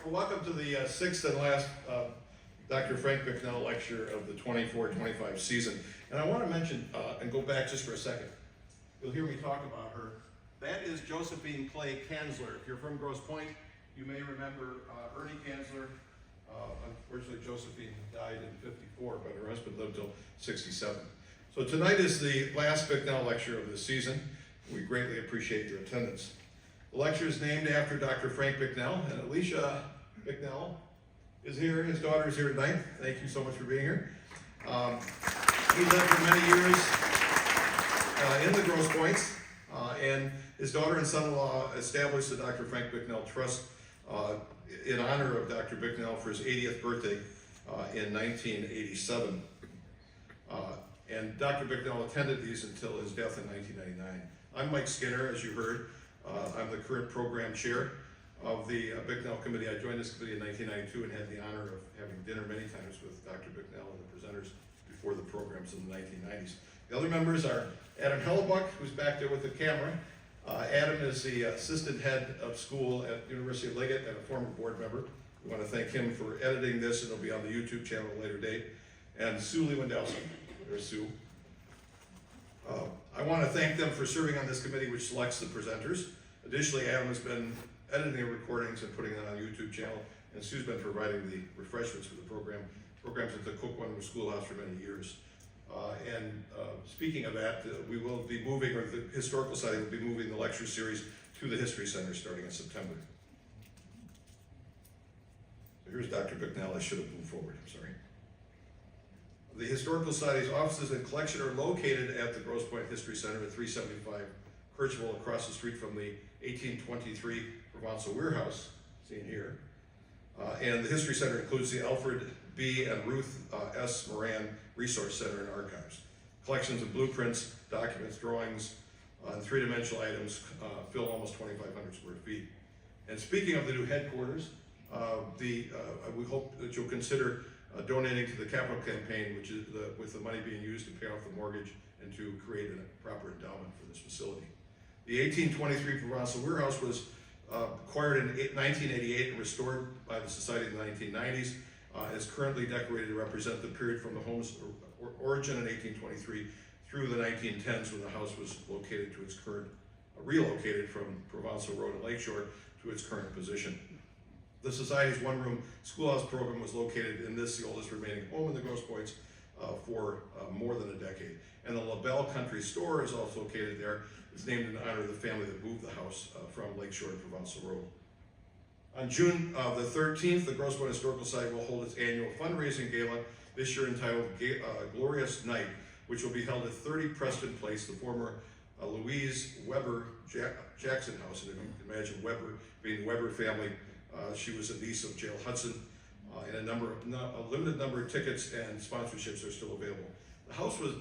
Well, welcome to the sixth and last Dr. Frank Bicknell lecture of the 24-25 season. And I want to mention, and go back just for a second, you'll hear me talk about her. That is Josephine Clay Kanzler. If you're from Grosse Pointe, you may remember Ernie Kanzler. Unfortunately, Josephine died in '54, but her husband lived till '67. So tonight is the last Bicknell lecture of the season. We greatly appreciate your attendance. The lecture is named after Dr. Frank Bicknell, and Alicia Bicknell is here. His daughter is here tonight. Thank you so much for being here. He lived for many years in the Grosse Pointes, and his daughter and son-in-law established the Dr. Frank Bicknell Trust in honor of Dr. Bicknell for his 80th birthday in 1987. And Dr. Bicknell attended these until his death in 1999. I'm Mike Skinner, as you heard. I'm the current program chair of the Bicknell Committee. I joined this committee in 1992 and had the honor of having dinner many times with Dr. Bicknell and the presenters before the programs in the 1990s. The other members are Adam Hellebuck, who's back there with the camera. Adam is the assistant head of school at University of Liggett and a former board member. We want to thank him for editing this, and it'll be on the YouTube channel at a later date. And Sue Lewandowski. There's Sue. I want to thank them for serving on this committee which selects the presenters. Additionally, Adam has been editing the recordings and putting them on the YouTube channel, and Sue's been providing the refreshments for the programs at the Cook Schoolhouse for many years. Speaking of that, we will be moving, or the Historical Society will be moving the lecture series to the History Center starting in September. So here's Dr. Bicknell. I should have moved forward, I'm sorry. The Historical Society's offices and collection are located at the Grosse Pointe History Center at 375 Kirchville, across the street from the 1823 Provençal Warehouse, seen here. And the History Center includes the Alfred B. and Ruth S. Moran Resource Center and Archives. Collections of blueprints, documents, drawings, and three-dimensional items fill almost 2,500 square feet. And speaking of the new headquarters, we hope that you'll consider donating to the capital campaign, which is with the money being used to pay off the mortgage and to create a proper endowment for this facility. The 1823 Provençal Warehouse was acquired in 1988 and restored by the Society in the 1990s. Is currently decorated to represent the period from the home's origin in 1823 through the 1910s, when the house was located to its current, relocated from Provençal Road and Lakeshore to its current position. The Society's one-room schoolhouse program was located in this, the oldest remaining home in the Grosse Pointes, for more than a decade. And the LaBelle Country Store is also located there. It's named in honor of the family that moved the house from Lakeshore to Provençal Road. On June the 13th, the Grosse Pointe Historical Society will hold its annual fundraising gala, this year entitled Glorious Night, which will be held at 30 Preston Place, the former Louise Weber Jackson house. And if you can imagine Weber being the Weber family, she was a niece of Jael Hudson, and a limited number of tickets and sponsorships are still available. The house was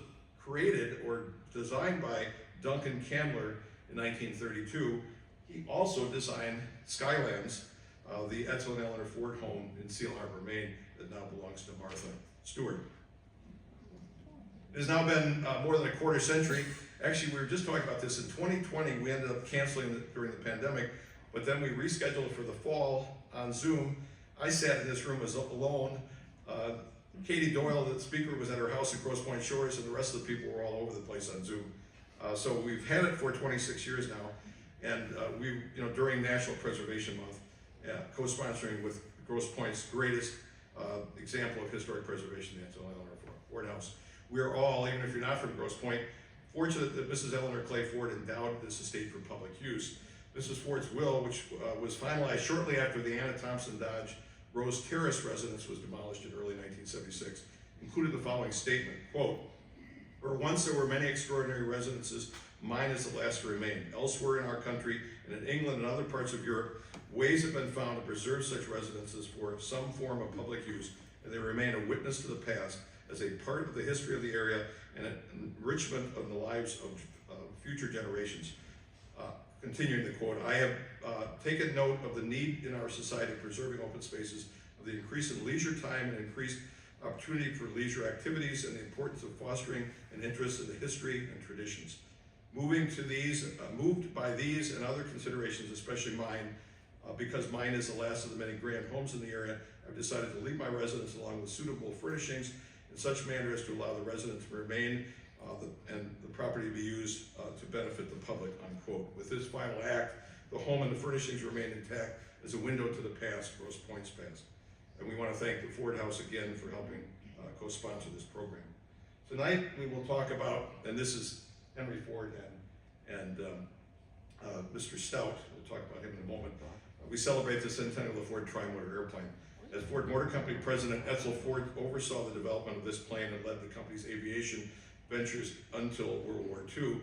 created or designed by Duncan Candler in 1932. He also designed Skylands, the Edsel and Eleanor Ford home in Seal Harbor, Maine, that now belongs to Martha Stewart. It has now been more than a quarter century. Actually, we were just talking about this in 2020. We ended up canceling it during the pandemic, but then we rescheduled it for the fall on Zoom. I sat in this room as alone. Katie Doyle, the speaker, was at her house at Grosse Pointe Shores, and the rest of the people were all over the place on Zoom. So we've had it for 26 years now, and we, during National Preservation Month, co-sponsoring with Grosse Pointe's greatest example of historic preservation, the Edsel Eleanor Ford House. We are all, even if you're not from Grosse Pointe, fortunate that Mrs. Eleanor Clay Ford endowed this estate for public use. Mrs. Ford's will, which was finalized shortly after the Anna Thompson Dodge Rose Terrace residence was demolished in early 1976, included the following statement, quote, "Where once there were many extraordinary residences, mine is the last to remain. Elsewhere in our country and in England and other parts of Europe, ways have been found to preserve such residences for some form of public use, and they remain a witness to the past as a part of the history of the area and an enrichment of the lives of future generations." Continuing the quote, "I have taken note of the need in our society of preserving open spaces, of the increase in leisure time and increased opportunity for leisure activities, and the importance of fostering an interest in the history and traditions. Moved by these and other considerations, especially mine, Because mine is the last of the many grand homes in the area, I've decided to leave my residence along with suitable furnishings in such manner as to allow the resident to remain and the property to be used to benefit the public, unquote. With this final act, the home and the furnishings remain intact as a window to the past, Grosse Pointe's past. And we want to thank the Ford House again for helping co-sponsor this program. Tonight we will talk about, and this is Henry Ford and Mr. Stout. We'll talk about him in a moment. We celebrate the Centennial of Ford Trimotor airplane. As Ford Motor Company President Edsel Ford oversaw the development of this plane and led the company's aviation ventures until World War II.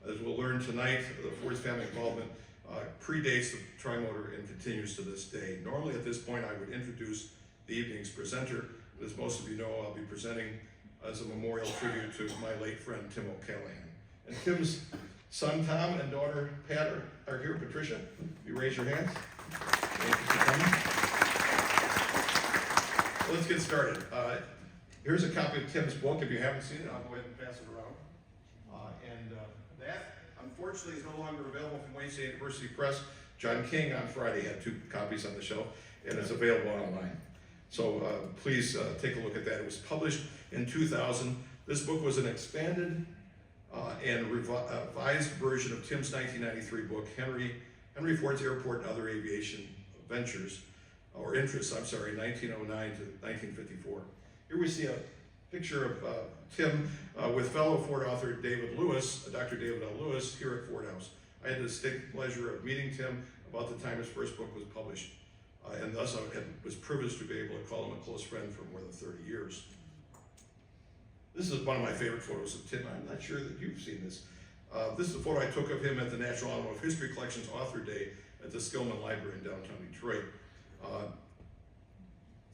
As we'll learn tonight, the Ford's family involvement predates the Trimotor and continues to this day. Normally at this point I would introduce the evening's presenter, but as most of you know, I'll be presenting as a memorial tribute to my late friend Tim O'Callahan. And Tim's son Tom and daughter Pat are here. Patricia, you raise your hands. Thank you for coming. So let's get started. Here's a copy of Tim's book. If you haven't seen it, I'll go ahead and pass it around. That, unfortunately, is no longer available from Wayne State University Press. John King on Friday had 2 copies on the shelf, and it's available online. So please take a look at that. It was published in 2000. This book was an expanded and revised version of Tim's 1993 book, Henry Ford's Airport and Other Aviation Ventures, or Interests, 1909 to 1954. Here we see a picture of Tim with fellow Ford author David Lewis, Dr. David L. Lewis, here at Ford House. I had the distinct pleasure of meeting Tim about the time his first book was published, and thus I was privileged to be able to call him a close friend for more than 30 years. This is one of my favorite photos of Tim. I'm not sure that you've seen this. This is a photo I took of him at the National Automotive History Collection's Author Day at the Skillman Library in downtown Detroit.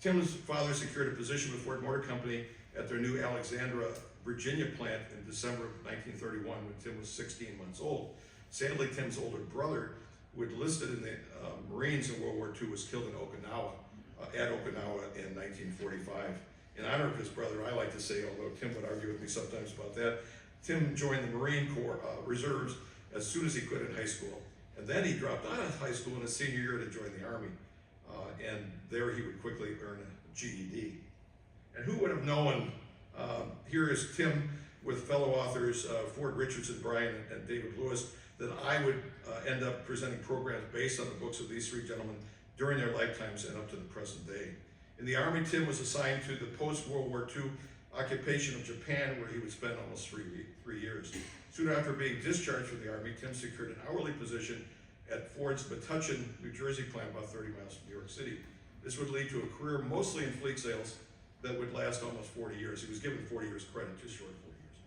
Tim's father secured a position with Ford Motor Company at their new Alexandria, Virginia plant in December of 1931 when Tim was 16 months old. Sadly, Tim's older brother, who had enlisted in the Marines in World War II, was killed in Okinawa, in 1945. In honor of his brother, I like to say, although Tim would argue with me sometimes about that, Tim joined the Marine Corps Reserves as soon as he could in high school. And then he dropped out of high school in his senior year to join the Army. And there he would quickly earn a GED. And who would have known, here is Tim with fellow authors Ford Richardson, Bryan, and David Lewis, that I would end up presenting programs based on the books of these 3 gentlemen during their lifetimes and up to the present day. In the Army, Tim was assigned to the post-World War II occupation of Japan, where he would spend almost 3 years. Soon after being discharged from the Army, Tim secured an hourly position at Ford's Metuchen, New Jersey plant, about 30 miles from New York City. This would lead to a career mostly in fleet sales that would last almost 40 years. He was given 40 years credit, just short of 40 years.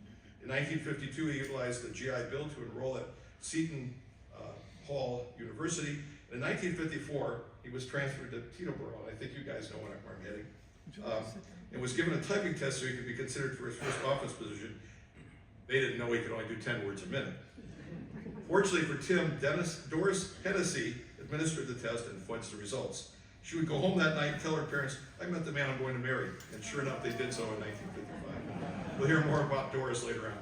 In 1952, he utilized the GI Bill to enroll at Seton Hall University. In 1954, he was transferred to Teterboro, and I think you guys know where I'm heading, and was given a typing test so he could be considered for his first office position. They didn't know he could only do 10 words a minute. Fortunately for Tim, Doris Hennessy administered the test and fudged the results. She would go home that night and tell her parents, "I met the man I'm going to marry." And sure enough, they did so in 1955. We'll hear more about Doris later on.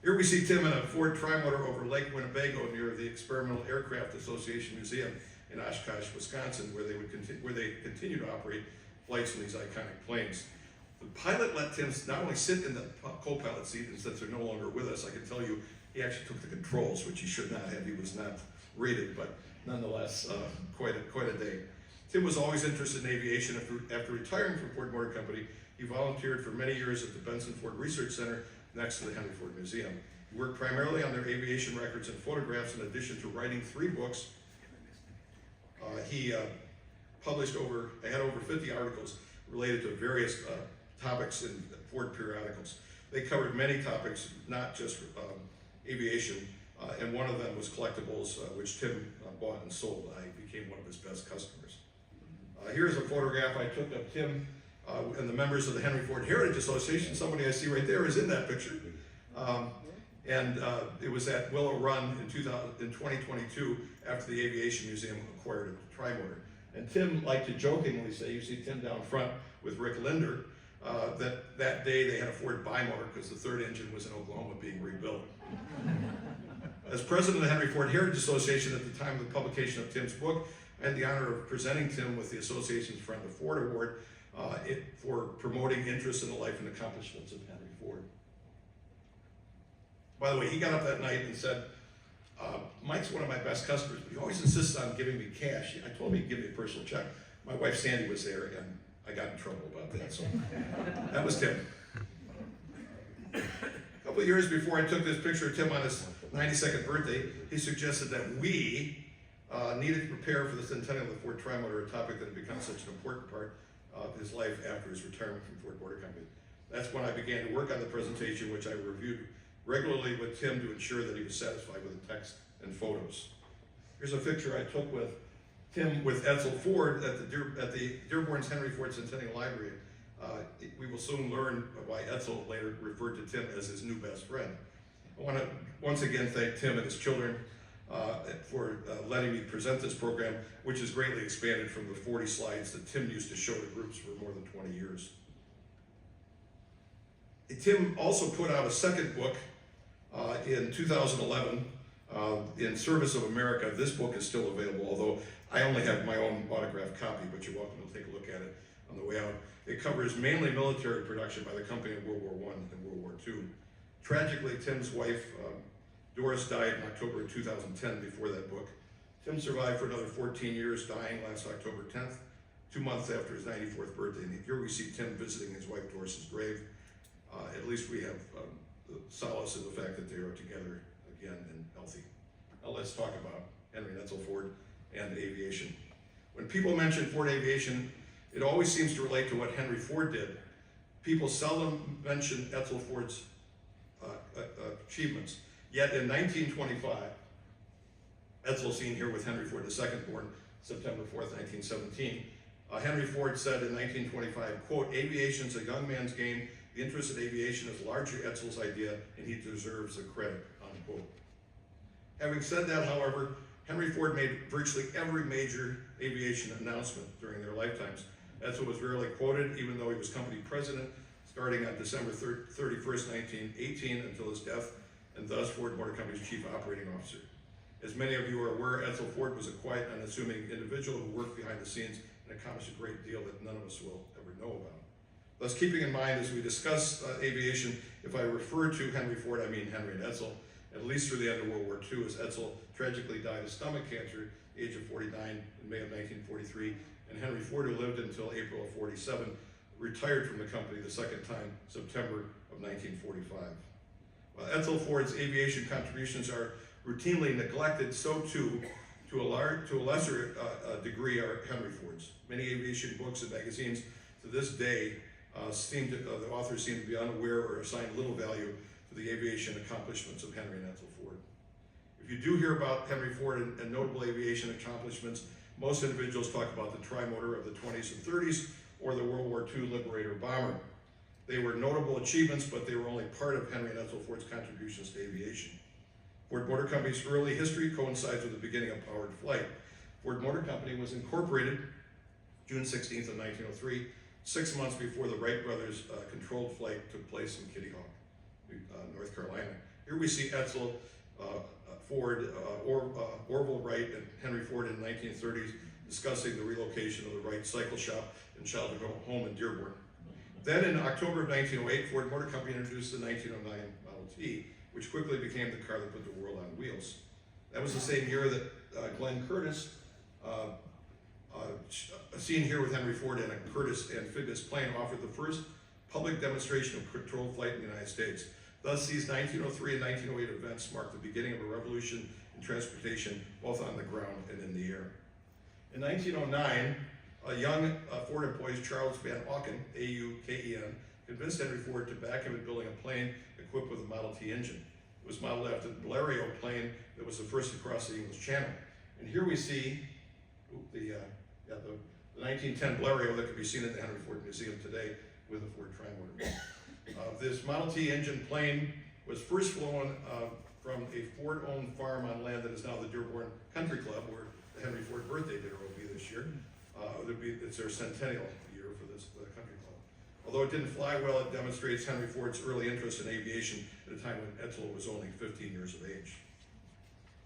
Here we see Tim in a Ford Trimotor over Lake Winnebago near the Experimental Aircraft Association Museum in Oshkosh, Wisconsin, where they continue to operate flights in these iconic planes. The pilot let Tim not only sit in the co-pilot seat, and since they're no longer with us, I can tell you he actually took the controls, which he should not have. He was not rated, but nonetheless, quite a day. Tim was always interested in aviation. After retiring from Ford Motor Company, he volunteered for many years at the Benson Ford Research Center next to the Henry Ford Museum. He worked primarily on their aviation records and photographs, in addition to writing 3 books. He had over 50 articles related to various topics in Ford periodicals. They covered many topics, not just aviation, and one of them was collectibles, which Tim bought and sold. I became one of his best customers. Here's a photograph I took of Tim and the members of the Henry Ford Heritage Association. Somebody I see right there is in that picture. It was at Willow Run in 2022 after the Aviation Museum acquired a Trimotor. And Tim liked to jokingly say, you see Tim down front with Rick Linder, that day they had a Ford bimotor because the 3rd engine was in Oklahoma being rebuilt. As president of the Henry Ford Heritage Association at the time of the publication of Tim's book, I had the honor of presenting Tim with the association's Friend of Ford Award for promoting interest in the life and accomplishments of Henry Ford. By the way, he got up that night and said, Mike's one of my best customers, but he always insists on giving me cash. I told him he'd give me a personal check. My wife Sandy was there, and I got in trouble about that, so that was Tim. A couple of years before I took this picture of Tim on his 92nd birthday, he suggested that we needed to prepare for the Centennial of the Ford Trimotor, a topic that had become such an important part of his life after his retirement from Ford Motor Company. That's when I began to work on the presentation, which I reviewed regularly with Tim to ensure that he was satisfied with the text and photos. Here's a picture I took with Tim with Edsel Ford at the Dearborn's Henry Ford Centennial Library. We will soon learn why Edsel later referred to Tim as his new best friend. I want to once again thank Tim and his children for letting me present this program, which has greatly expanded from the 40 slides that Tim used to show to groups for more than 20 years. Tim also put out a second book in 2011, In Service of America. This book is still available, although I only have my own autographed copy, but you're welcome to take a look at it on the way out. It covers mainly military production by the company in World War I and World War II. Tragically, Tim's wife, Doris, died in October 2010 before that book. Tim survived for another 14 years, dying last October 10th, 2 months after his 94th birthday. And here we see Tim visiting his wife Doris's grave. At least we have solace in the fact that they are together again and healthy. Now let's talk about Henry and Edsel Ford and aviation. When people mention Ford Aviation, it always seems to relate to what Henry Ford did. People seldom mention Edsel Ford's achievements. Yet in 1925, Edsel, seen here with Henry Ford II, born September 4th, 1917, Henry Ford said in 1925, quote, "Aviation's a young man's game. The interest in aviation is largely Edsel's idea, and he deserves the credit," unquote. Having said that, however, Henry Ford made virtually every major aviation announcement during their lifetimes. Edsel was rarely quoted, even though he was company president, starting on December 31st, 1918 until his death, and thus Ford Motor Company's chief operating officer. As many of you are aware, Edsel Ford was a quiet, unassuming individual who worked behind the scenes and accomplished a great deal that none of us will ever know about. Thus, keeping in mind as we discuss aviation, if I refer to Henry Ford, I mean Henry and Edsel, at least through the end of World War II, as Edsel tragically died of stomach cancer at the age of 49 in May of 1943, and Henry Ford, who lived until April of 47, retired from the company the second time, September of 1945. While Edsel Ford's aviation contributions are routinely neglected, so too, to a lesser degree, are Henry Ford's. Many aviation books and magazines to this day the authors seem to be unaware or assign little value to the aviation accomplishments of Henry and Edsel Ford. If you do hear about Henry Ford and notable aviation accomplishments, most individuals talk about the Trimotor of the 20s and 30s or the World War II Liberator bomber. They were notable achievements, but they were only part of Henry and Edsel Ford's contributions to aviation. Ford Motor Company's early history coincides with the beginning of powered flight. Ford Motor Company was incorporated June 16th of 1903, 6 months before the Wright brothers' controlled flight took place in Kitty Hawk, North Carolina. Here we see Edsel Ford, Orville Wright, and Henry Ford in the 1930s discussing the relocation of the Wright cycle shop and childhood home in Dearborn. Then in October of 1908, Ford Motor Company introduced the 1909 Model T, which quickly became the car that put the world on wheels. That was the same year that Glenn Curtiss, seen here with Henry Ford in a Curtiss amphibious plane, offered the first public demonstration of controlled flight in the United States. Thus, these 1903 and 1908 events marked the beginning of a revolution in transportation, both on the ground and in the air. In 1909, a young Ford employee, Charles Van Auken, A-U-K-E-N, convinced Henry Ford to back him in building a plane equipped with a Model T engine. It was modeled after the Blériot plane that was the first to cross the English Channel. And here we see the 1910 Blériot that can be seen at the Henry Ford Museum today with a Ford Trimotor. This Model T engine plane was first flown from a Ford-owned farm on land that is now the Dearborn Country Club, where the Henry Ford birthday dinner will be this year. It's their centennial year for this country club. Although it didn't fly well, it demonstrates Henry Ford's early interest in aviation at a time when Edsel was only 15 years of age.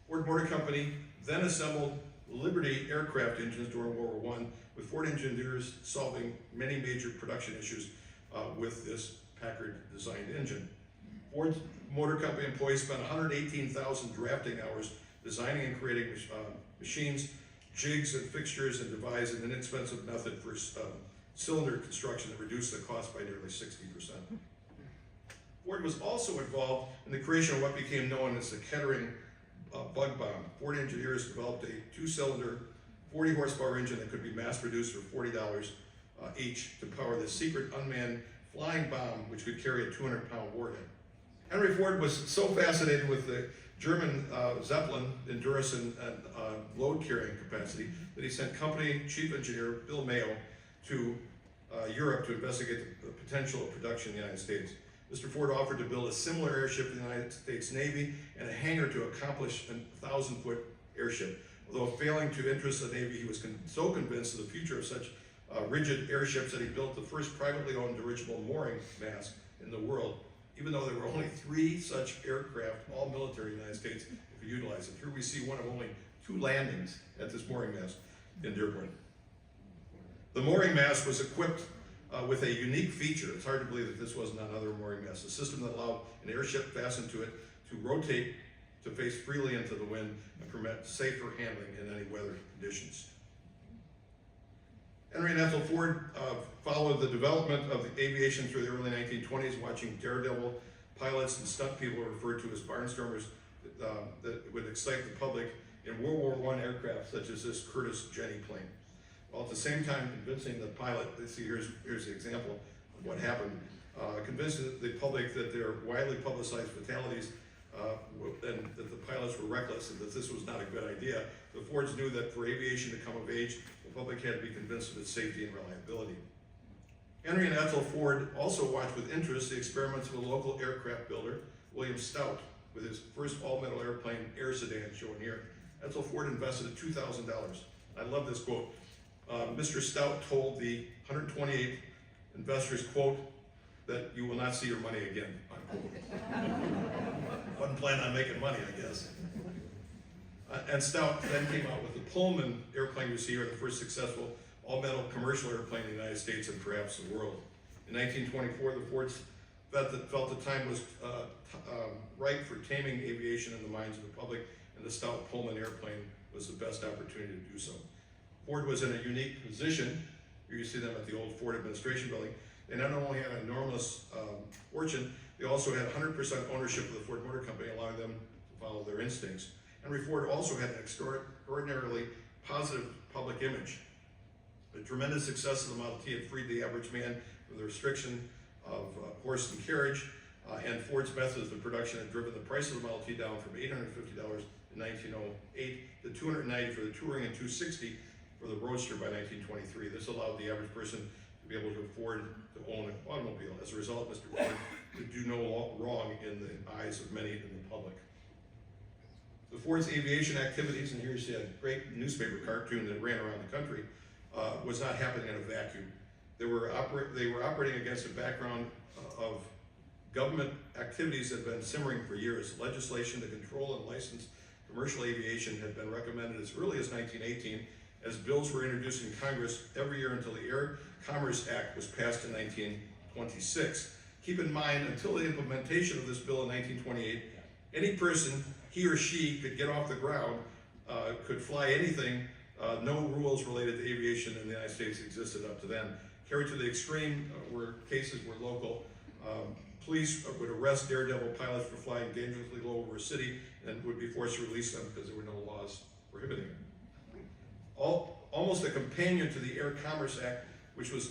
Ford Motor Company then assembled Liberty aircraft engines during World War I, with Ford engineers solving many major production issues with this Packard designed engine. Ford Motor Company employees spent 118,000 drafting hours designing and creating machines, jigs and fixtures, and devised an inexpensive method for cylinder construction that reduced the cost by nearly 60%. Ford was also involved in the creation of what became known as the Kettering bug bomb. Ford engineers developed a 2-cylinder, 40 horsepower engine that could be mass produced for $40 each to power the secret unmanned flying bomb, which could carry a 200-pound warhead. Henry Ford was so fascinated with the German Zeppelin endurance and load carrying capacity that he sent company chief engineer Bill Mayo to Europe to investigate the potential of production in the United States. Mr. Ford offered to build a similar airship for the United States Navy and a hangar to accomplish a 1,000-foot airship. Although failing to interest the Navy, he was so convinced of the future of such rigid airships that he built the first privately owned dirigible mooring mast in the world, even though there were only 3 such aircraft, all military in the United States, if you utilize it. Here we see one of only 2 landings at this mooring mast in Dearborn. The mooring mast was equipped with a unique feature. It's hard to believe that this wasn't on other mooring masts. A system that allowed an airship fastened to it to rotate to face freely into the wind and permit safer handling in any weather conditions. Henry and Edsel Ford followed the development of the aviation through the early 1920s, watching daredevil pilots and stunt people referred to as barnstormers that would excite the public in World War I aircraft such as this Curtiss Jenny plane. While at the same time convincing the pilot, see here's the example of what happened, convincing the public that their widely publicized fatalities and that the pilots were reckless and that this was not a good idea. The Fords knew that for aviation to come of age, the public had to be convinced of its safety and reliability. Henry and Edsel Ford also watched with interest the experiments of a local aircraft builder, William Stout, with his first all-metal airplane, air sedan, shown here. Edsel Ford invested $2,000. I love this quote. Mr. Stout told the 128 investors, quote, that you will not see your money again, unquote. Wasn't planning on making money, I guess. And Stout then came out with the Pullman airplane you see here, the first successful all-metal commercial airplane in the United States and perhaps the world. In 1924, the Fords felt the time was right for taming aviation in the minds of the public, and the Stout Pullman airplane was the best opportunity to do so. Ford was in a unique position. Here you see them at the old Ford administration building. They not only had an enormous fortune, they also had 100% ownership of the Ford Motor Company, allowing them to follow their instincts. Henry Ford also had an extraordinarily positive public image. The tremendous success of the Model T had freed the average man from the restriction of horse and carriage, and Ford's methods of production had driven the price of the Model T down from $850 in 1908 to $290 for the Touring and $260 for the Roadster by 1923. This allowed the average person to be able to afford to own an automobile. As a result, Mr. Ford could do no wrong in the eyes of many in the public. The Ford's aviation activities, and here you see a great newspaper cartoon that ran around the country, was not happening in a vacuum. They were operating against a background of government activities that had been simmering for years. Legislation to control and license commercial aviation had been recommended as early as 1918, as bills were introduced in Congress every year until the Air Commerce Act was passed in 1926. Keep in mind, until the implementation of this bill in 1928, any person, he or she, could get off the ground, could fly anything. No rules related to aviation in the United States existed up to then. Carried to the extreme where cases were local. Police would arrest daredevil pilots for flying dangerously low over a city and would be forced to release them because there were no laws prohibiting it. Almost a companion to the Air Commerce Act, which was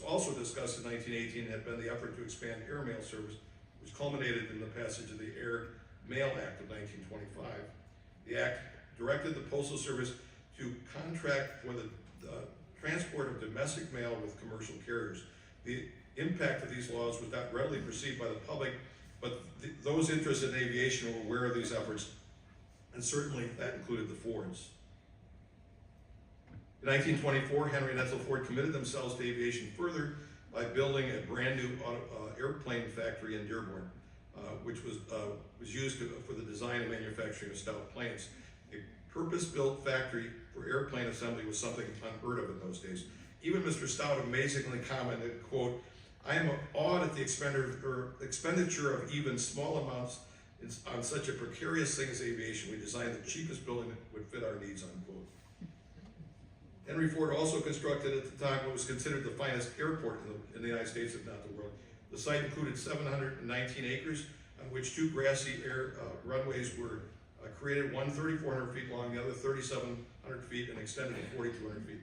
also discussed in 1918, had been the effort to expand airmail service, which culminated in the passage of the Air Mail Act of 1925. The act directed the Postal Service to contract for the transport of domestic mail with commercial carriers. The impact of these laws was not readily perceived by the public, but those interested in aviation were aware of these efforts, and certainly that included the Fords. In 1924, Henry and Edsel Ford committed themselves to aviation further by building a brand new airplane factory in Dearborn. which was used for the design and manufacturing of stout planes. A purpose-built factory for airplane assembly was something unheard of in those days. Even Mr. Stout amazingly commented, quote, "I am awed at the expenditure of even small amounts on such a precarious thing as aviation. We designed the cheapest building that would fit our needs," unquote. Henry Ford also constructed at the time what was considered the finest airport in the United States, if not the world. The site included 719 acres, on which 2 grassy air runways were created, one 3,400 feet long, the other 3,700 feet, and extended to 4,200 feet.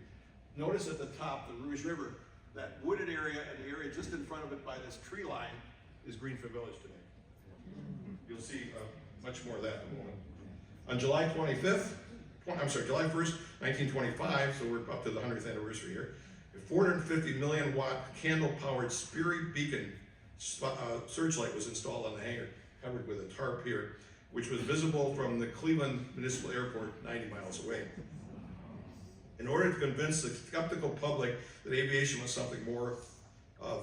Notice at the top, the Rouge River, that wooded area and the area just in front of it by this tree line is Greenfield Village today. You'll see much more of that in a moment. On July 1st, 1925, so we're up to the 100th anniversary here, a 450 million watt candle-powered Sperry beacon searchlight was installed on the hangar, covered with a tarp here, which was visible from the Cleveland Municipal Airport 90 miles away. In order to convince the skeptical public that aviation was something more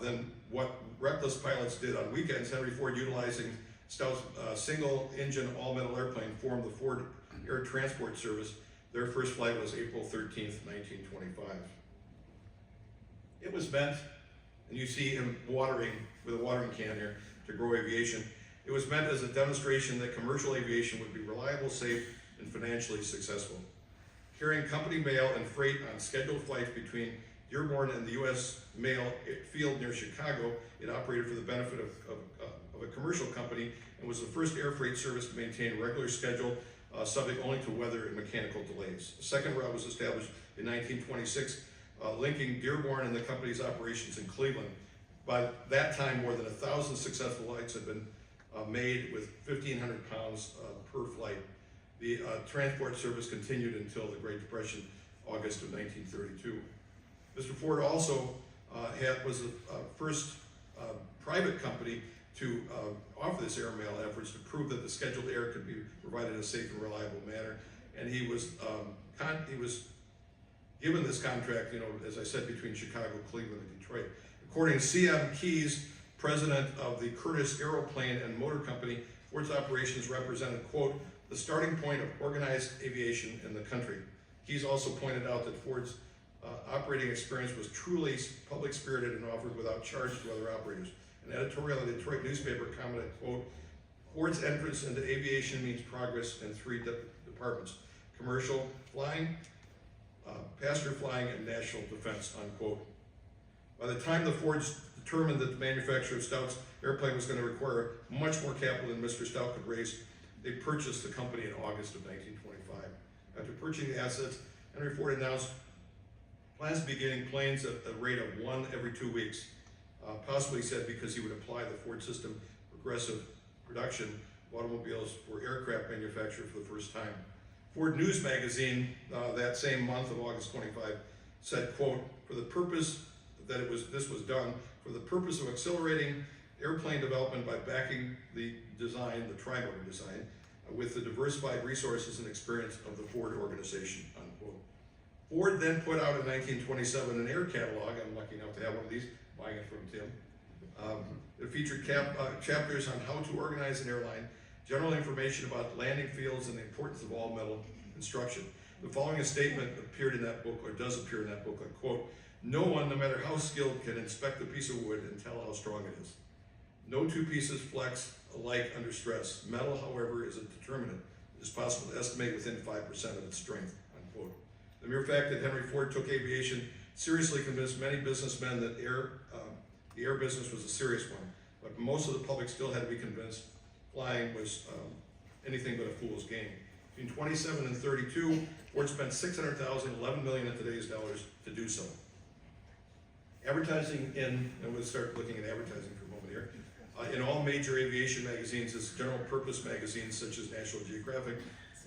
than what reckless pilots did on weekends, Henry Ford, utilizing Stout's single-engine all-metal airplane, formed the Ford Air Transport Service. Their first flight was April 13th, 1925. It was meant, and you see him watering with a watering can here to grow aviation. It was meant as a demonstration that commercial aviation would be reliable, safe, and financially successful. Carrying company mail and freight on scheduled flights between Dearborn and the U.S. Mail Field near Chicago, it operated for the benefit of a commercial company and was the first air freight service to maintain a regular schedule, subject only to weather and mechanical delays. A second route was established in 1926, linking Dearborn and the company's operations in Cleveland. By that time, more than 1,000 successful flights had been made with 1,500 pounds per flight. The transport service continued until the Great Depression, August of 1932. Mr. Ford also was the first private company to offer this air mail efforts to prove that the scheduled air could be provided in a safe and reliable manner. And he was given this contract, as I said, between Chicago, Cleveland, and Detroit. According to C.M. Keyes, president of the Curtiss Aeroplane and Motor Company, Ford's operations represented, quote, "the starting point of organized aviation in the country." Keyes also pointed out that Ford's operating experience was truly public-spirited and offered without charge to other operators. An editorial in the Detroit newspaper commented, quote, "Ford's entrance into aviation means progress in 3 departments: commercial flying, passenger flying, and national defense," unquote. By the time the Fords determined that the manufacture of Stout's airplane was going to require much more capital than Mr. Stout could raise, they purchased the company in August of 1925. After purchasing the assets, Henry Ford announced plans to be getting planes at a rate of 1 every 2 weeks. Possibly said because he would apply the Ford system progressive production of automobiles for aircraft manufacture for the first time. Ford News magazine that same month of August 25 said, quote, "For the purpose that this was done for the purpose of accelerating airplane development by backing the design, the Trimotor design, with the diversified resources and experience of the Ford organization," unquote. Ford then put out in 1927 an air catalog. I'm lucky enough to have one of these, buying it from Tim. It featured chapters on how to organize an airline, general information about landing fields, and the importance of all metal construction. The following statement appeared in that book, or does appear in that book, quote, "No one, no matter how skilled, can inspect a piece of wood and tell how strong it is. No 2 pieces flex alike under stress. Metal, however, is a determinant. It is possible to estimate within 5% of its strength," unquote. The mere fact that Henry Ford took aviation seriously convinced many businessmen that the air business was a serious one, but most of the public still had to be convinced flying was anything but a fool's game. Between 27 and 32, Ford spent $600,000, $11 million in today's dollars to do so. Advertising and we'll start looking at advertising for a moment here. In all major aviation magazines, as general purpose magazines such as National Geographic,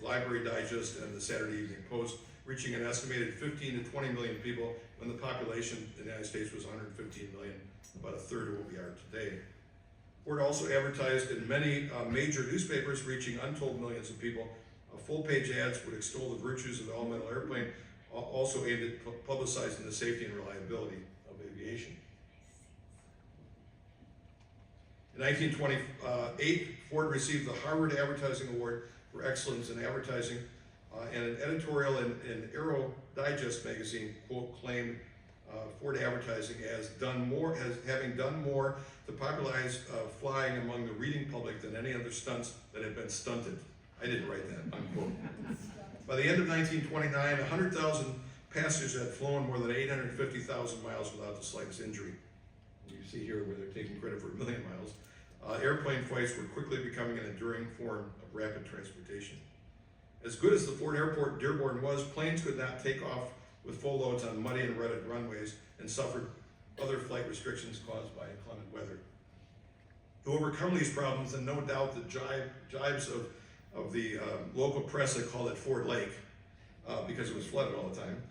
Library Digest, and the Saturday Evening Post, reaching an estimated 15 to 20 million people when the population in the United States was 115 million, about a third of what we are today. Ford also advertised in many major newspapers, reaching untold millions of people. Full-page ads would extol the virtues of the all-metal airplane, also aimed at publicizing the safety and reliability of aviation. In 1928, Ford received the Harvard Advertising Award for Excellence in Advertising, and an editorial in Aero Digest magazine, quote, claimed Ford Advertising as having done more to popularize flying among the reading public than any other stunts that had been stunted. I didn't write that, unquote. By the end of 1929, 100,000 passengers had flown more than 850,000 miles without the slightest injury. You see here where they're taking credit for 1 million miles. Airplane flights were quickly becoming an enduring form of rapid transportation. As good as the Ford Airport Dearborn was, planes could not take off with full loads on muddy and rutted runways and suffered other flight restrictions caused by inclement weather. To overcome these problems, and no doubt the jibes of the local press that called it Ford Lake, because it was flooded all the time,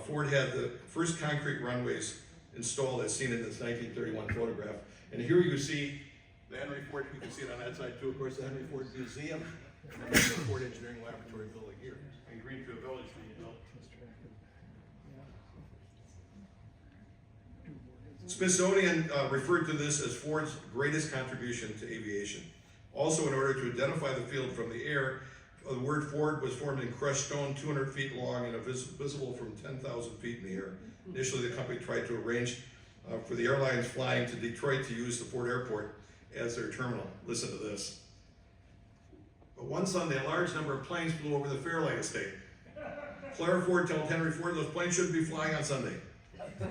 Ford had the first concrete runways installed as seen in this 1931 photograph. And here you see the Henry Ford, you can see it on that side too, of course, the Henry Ford Museum, and the Ford Engineering Laboratory building here in Greenfield Village, you know. Smithsonian referred to this as Ford's greatest contribution to aviation. Also, in order to identify the field from the air, the word Ford was formed in crushed stone 200 feet long and visible from 10,000 feet in the air. Initially, the company tried to arrange for the airlines flying to Detroit to use the Ford Airport as their terminal. Listen to this. But one Sunday, a large number of planes flew over the Fairlight estate. Clara Ford told Henry Ford those planes shouldn't be flying on Sunday.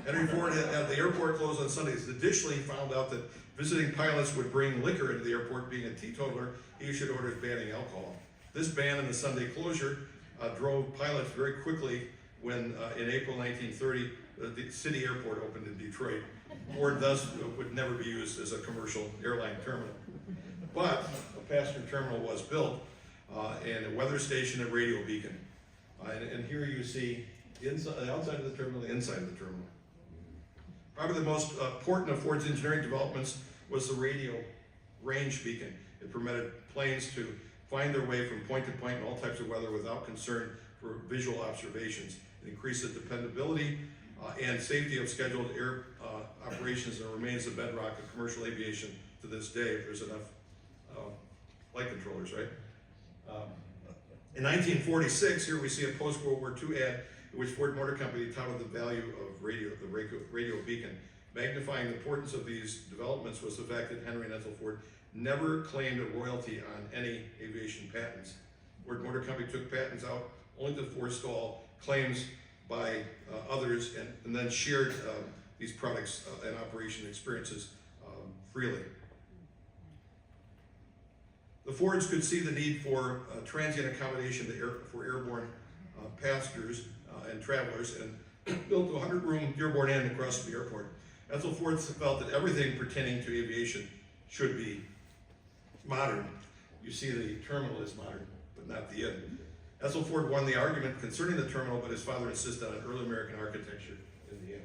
Henry Ford had the airport closed on Sundays. Additionally, he found out that visiting pilots would bring liquor into the airport. Being a teetotaler, he issued orders banning alcohol. This ban and the Sunday closure drove pilots very quickly when, in April 1930, the city airport opened in Detroit. Ford thus would never be used as a commercial airline terminal. But a passenger terminal was built, and a weather station and radio beacon. And here you see the outside of the terminal, the inside of the terminal. Probably the most important of Ford's engineering developments was the radio range beacon. It permitted planes to find their way from point to point in all types of weather without concern for visual observations. It increased the dependability and safety of scheduled air operations, and remains the bedrock of commercial aviation to this day, if there's enough flight controllers, right? In 1946, here we see a post-World War II ad in which Ford Motor Company touted the value of the radio beacon. Magnifying the importance of these developments was the fact that Henry and Edsel Ford never claimed a royalty on any aviation patents. Ford Motor Company took patents out only to forestall claims by others, and then shared these products and operation experiences freely. The Fords could see the need for transient accommodation for airborne passengers and travelers, and built a 100-room Dearborn Inn across from the airport. Edsel Ford felt that everything pertaining to aviation should be modern. You see the terminal is modern, but not the inn. Edsel Ford won the argument concerning the terminal, but his father insisted on early American architecture in the inn.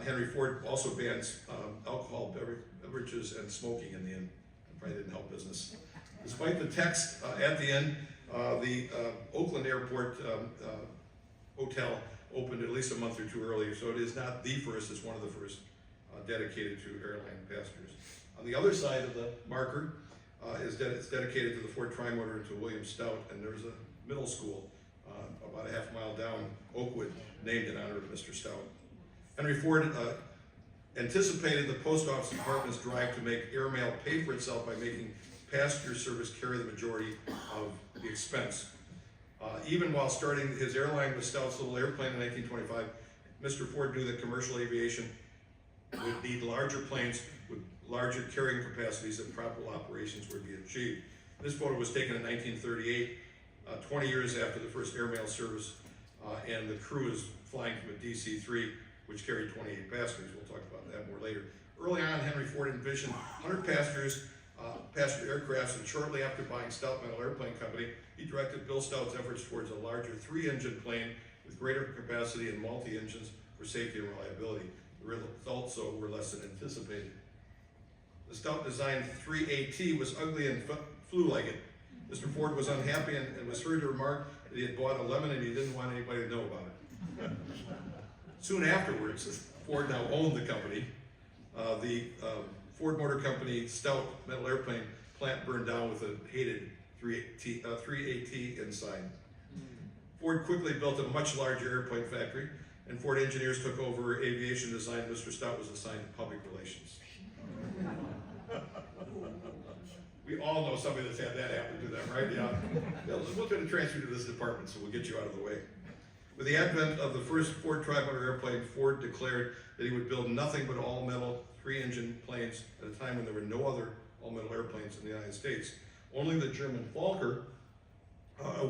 Henry Ford also bans alcohol beverages and smoking in the inn. Probably didn't help business. Despite the text at the end, the Oakland Airport hotel opened at least a month or two earlier, so it is not the first, it's one of the first dedicated to airline passengers. On the other side of the marker, it's dedicated to the Ford Trimotor and to William Stout, and there's a middle school about a half mile down Oakwood named in honor of Mr. Stout. Henry Ford anticipated the post office department's drive to make airmail pay for itself by making passenger service carry the majority of the expense. Even while starting his airline with Stout's little airplane in 1925, Mr. Ford knew that commercial aviation would need larger planes with larger carrying capacities and proper operations would be achieved. This photo was taken in 1938, 20 years after the first airmail service, and the crew is flying from a DC-3, which carried 28 passengers. We'll talk about that more later. Early on, Henry Ford envisioned 100 passenger aircrafts, and shortly after buying Stout Metal Airplane Company, he directed Bill Stout's efforts towards a larger 3-engine plane with greater capacity and multi-engines for safety and reliability. The results, though, were less than anticipated. The Stout-designed 3AT was ugly and flew like it. Mr. Ford was unhappy and was heard to remark that he had bought a lemon and he didn't want anybody to know about it. Soon afterwards, Ford now owned the company. The Ford Motor Company stout metal airplane plant burned down with a hated 3AT inside. Ford quickly built a much larger airplane factory, and Ford engineers took over aviation design. Mr. Stout was assigned to public relations. We all know somebody that's had that happen to them, right? Yeah. We're going to transfer you to this department, so we'll get you out of the way. With the advent of the first Ford Trimotor airplane, Ford declared that he would build nothing but all-metal, three-engine planes at a time when there were no other all-metal airplanes in the United States. Only the German Fokker, a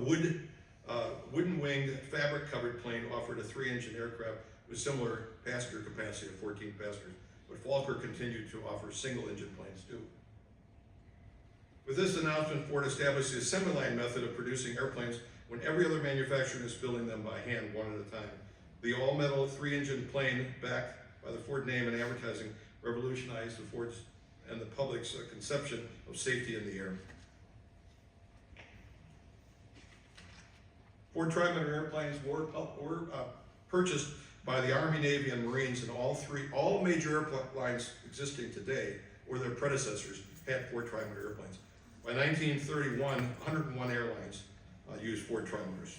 wooden-winged, fabric-covered plane, offered a three-engine aircraft with similar passenger capacity of 14 passengers. But Fokker continued to offer single-engine planes too. With this announcement, Ford established the assembly line method of producing airplanes when every other manufacturer is building them by hand, one at a time. The all-metal three-engine plane, backed by the Ford name and advertising, revolutionized the Ford's and the public's conception of safety in the air. Ford Trimotor airplanes were purchased by the Army, Navy, and Marines, and all major airlines existing today, or their predecessors, had Ford Trimotor airplanes. By 1931, 101 airlines used Ford Trimotors.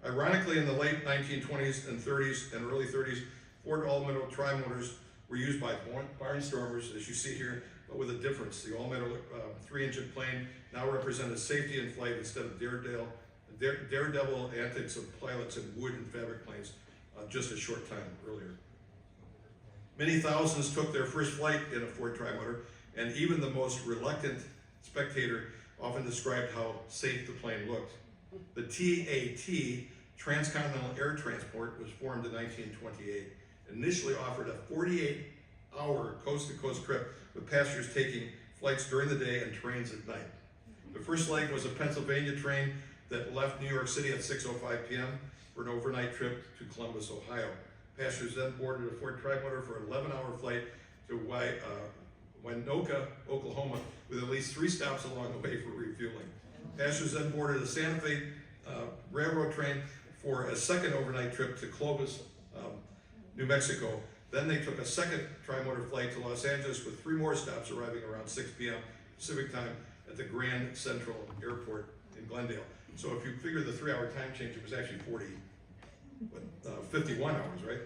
Ironically, in the late 1920s and 30s and early 30s, Ford all-metal Trimotors were used by barnstormers, as you see here, but with a difference. The all-metal three-engine plane now represented safety in flight instead of daredevil antics of pilots in wood and fabric planes just a short time earlier. Many thousands took their first flight in a Ford Trimotor, and even the most reluctant spectator often described how safe the plane looked. The TAT, Transcontinental Air Transport, was formed in 1928. Initially offered a 48-hour coast-to-coast trip with passengers taking flights during the day and trains at night. The first leg was a Pennsylvania train that left New York City at 6:05 p.m. for an overnight trip to Columbus, Ohio. Passengers then boarded a Ford Trimotor for an 11-hour flight to Winoka, Oklahoma, with at least 3 stops along the way for refueling. Passengers then boarded a Santa Fe railroad train for a second overnight trip to Clovis, New Mexico. Then they took a second Trimotor flight to Los Angeles with 3 more stops, arriving around 6 p.m. Pacific time at the Grand Central Airport in Glendale. So if you figure the 3-hour time change, it was actually 51 hours, right?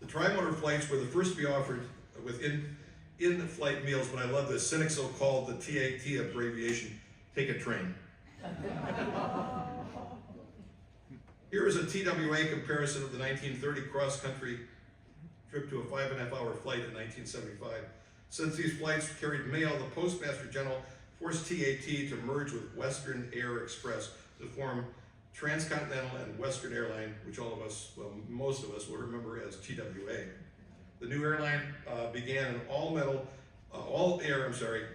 The Trimotor flights were the first to be offered with in-flight meals, but I love this. Cynics will call the TAT of aviation, take a train. Here is a TWA comparison of the 1930 cross-country trip to a 5.5-hour flight in 1975. Since these flights carried mail, the Postmaster General forced TAT to merge with Western Air Express to form Transcontinental and Western Airline, which all of us, well, most of us will remember as TWA. The new airline began an all-air,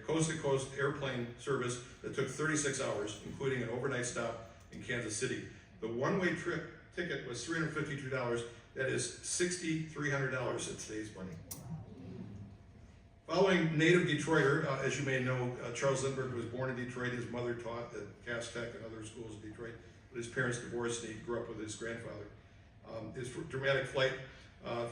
coast-to-coast airplane service that took 36 hours, including an overnight stop in Kansas City. The one-way trip ticket was $352. That is $6,300 in today's money. Following native Detroiter, as you may know, Charles Lindbergh was born in Detroit. His mother taught at Cass Tech and other schools in Detroit, but his parents divorced and he grew up with his grandfather. His dramatic flight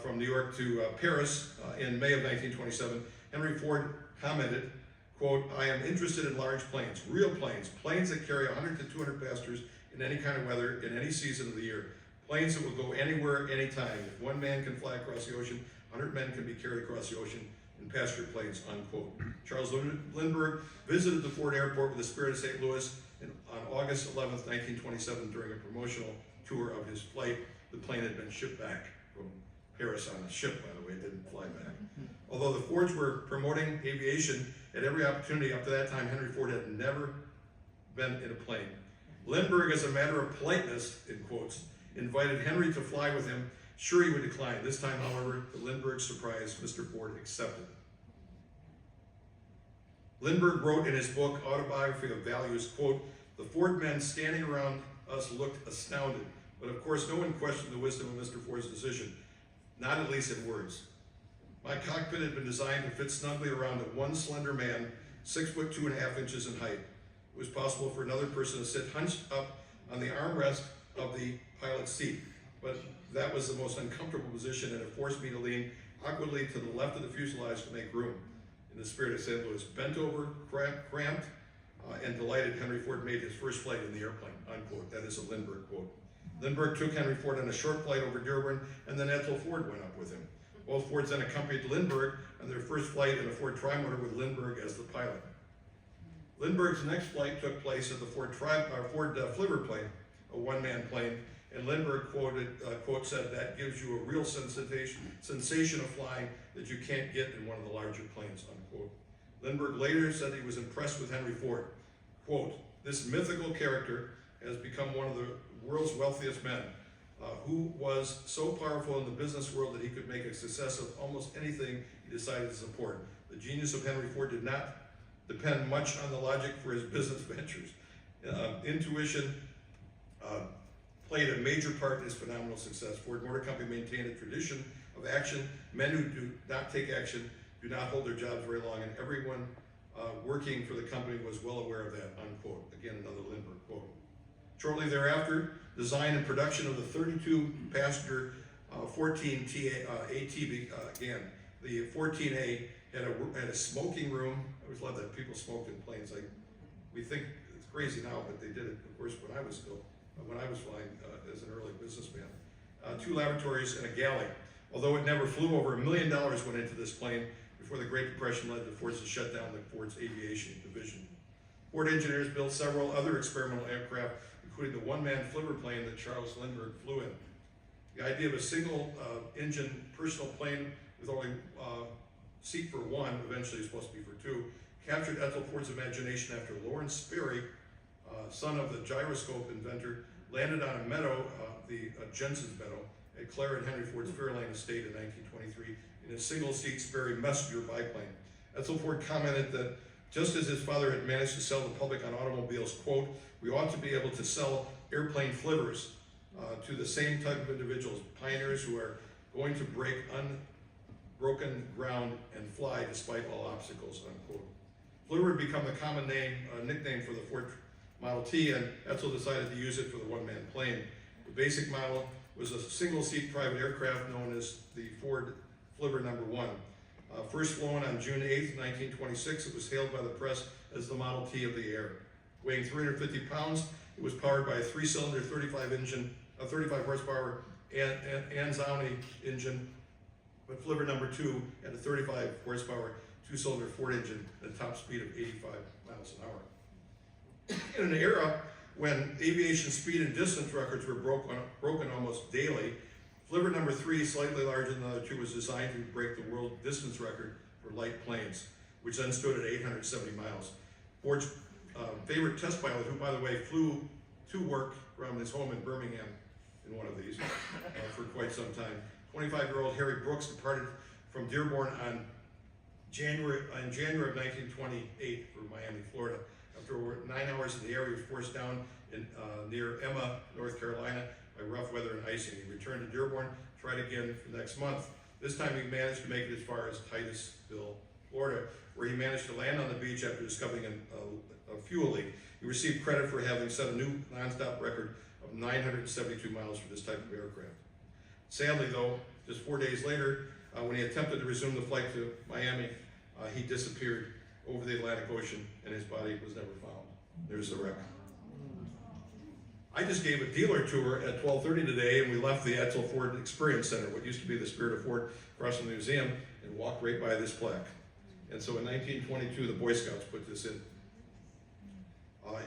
from New York to Paris in May of 1927, Henry Ford commented, quote, "I am interested in large planes, real planes, planes that carry 100 to 200 passengers in any kind of weather, in any season of the year. Planes that will go anywhere, anytime. If one man can fly across the ocean, 100 men can be carried across the ocean in passenger planes," unquote. Charles Lindbergh visited the Ford Airport with the Spirit of St. Louis on August 11th, 1927 during a promotional tour of his flight. The plane had been shipped back from Paris on a ship, by the way, it didn't fly back. Although the Fords were promoting aviation at every opportunity up to that time, Henry Ford had never been in a plane. Lindbergh, as a matter of politeness, in quotes, invited Henry to fly with him. Sure, he would decline. This time, however, to Lindbergh's surprise, Mr. Ford accepted. Lindbergh wrote in his book, Autobiography of Values, quote, "The Ford men standing around us looked astounded, but of course no one questioned the wisdom of Mr. Ford's decision, not at least in words. My cockpit had been designed to fit snugly around one slender man, 6 foot 2.5 inches in height. It was possible for another person to sit hunched up on the armrest of the pilot's seat, but that was the most uncomfortable position and it forced me to lean awkwardly to the left of the fuselage to make room. In the spirit of St. Louis, bent over, cramped, and delighted, Henry Ford made his first flight in the airplane, unquote. That is a Lindbergh quote. Lindbergh took Henry Ford on a short flight over Dearborn, and then Edsel Ford went up with him. Both Fords then accompanied Lindbergh on their first flight in a Ford Trimotor with Lindbergh as the pilot. Lindbergh's next flight took place at the Ford Flivver plane, a one-man plane, and Lindbergh quote said, "That gives you a real sensation of flying that you can't get in one of the larger planes," unquote. Lindbergh later said he was impressed with Henry Ford. Quote, "This mythical character has become one of the world's wealthiest men, who was so powerful in the business world that he could make a success of almost anything he decided to support. The genius of Henry Ford did not depend much on the logic for his business ventures. Intuition played a major part in his phenomenal success. Ford Motor Company maintained a tradition of action. Men who do not take action do not hold their jobs very long, and everyone working for the company was well aware of that," unquote. Again, another Lindbergh quote. Shortly thereafter, design and production of the 32-passenger 14T began. The 14A had a smoking room. I always love that people smoked in planes. We think it's crazy now, but they did it, of course, when I was flying as an early businessman. 2 laboratories and a galley. Although it never flew, over $1 million went into this plane before the Great Depression led the Fords to shut down Ford's aviation division. Ford engineers built several other experimental aircraft, including the one-man flivver plane that Charles Lindbergh flew in. The idea of a single engine personal plane with only seat for one, eventually it's supposed to be for 2, captured Edsel Ford's imagination after Lawrence Sperry, son of the gyroscope inventor, landed on a meadow, the Jensen's Meadow, at Clare and Henry Ford's Fairlane estate in 1923 in a single-seat Sperry Messenger biplane. Edsel Ford commented that just as his father had managed to sell the public on automobiles, quote, "We ought to be able to sell airplane flivvers to the same type of individuals, pioneers who are going to break unbroken ground and fly despite all obstacles," unquote. Flivver had become the common nickname for the Ford Model T, and Edsel decided to use it for the one-man plane. The basic model was a single-seat private aircraft known as the Ford Flivver No. 1. First flown on June 8, 1926, it was hailed by the press as the Model T of the air. Weighing 350 pounds, it was powered by a 3-cylinder 35 horsepower Anzani engine, but Flivver No. 2 had a 35 horsepower 2-cylinder Ford engine at a top speed of 85 miles an hour. In an era when aviation speed and distance records were broken almost daily, Flivver No. 3, slightly larger than the other 2, was designed to break the world distance record for light planes, which then stood at 870 miles. Ford's favorite test pilot, who, by the way, flew to work from his home in Birmingham in one of these for quite some time, 25-year-old Harry Brooks departed from Dearborn in January of 1928 for Miami, Florida. After over 9 hours in the air, he was forced down near Emma, North Carolina, by rough weather and icing. He returned to Dearborn, tried again for the next month. This time he managed to make it as far as Titusville, Florida, where he managed to land on the beach after discovering a fuel leak. He received credit for having set a new nonstop record of 972 miles for this type of aircraft. Sadly, though, just 4 days later, when he attempted to resume the flight to Miami, he disappeared over the Atlantic Ocean, and his body was never found. There's the wreck. I just gave a dealer tour at 12:30 today, and we left the Edsel Ford Experience Center, what used to be the Spirit of Ford, across from the museum, and walked right by this plaque. And so in 1922, the Boy Scouts put this in.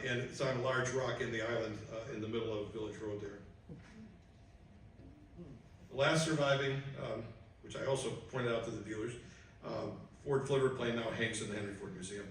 And it's on a large rock in the island in the middle of Village Road there. The last surviving, which I also pointed out to the dealers, Ford Flivver plane now hangs in the Henry Ford Museum.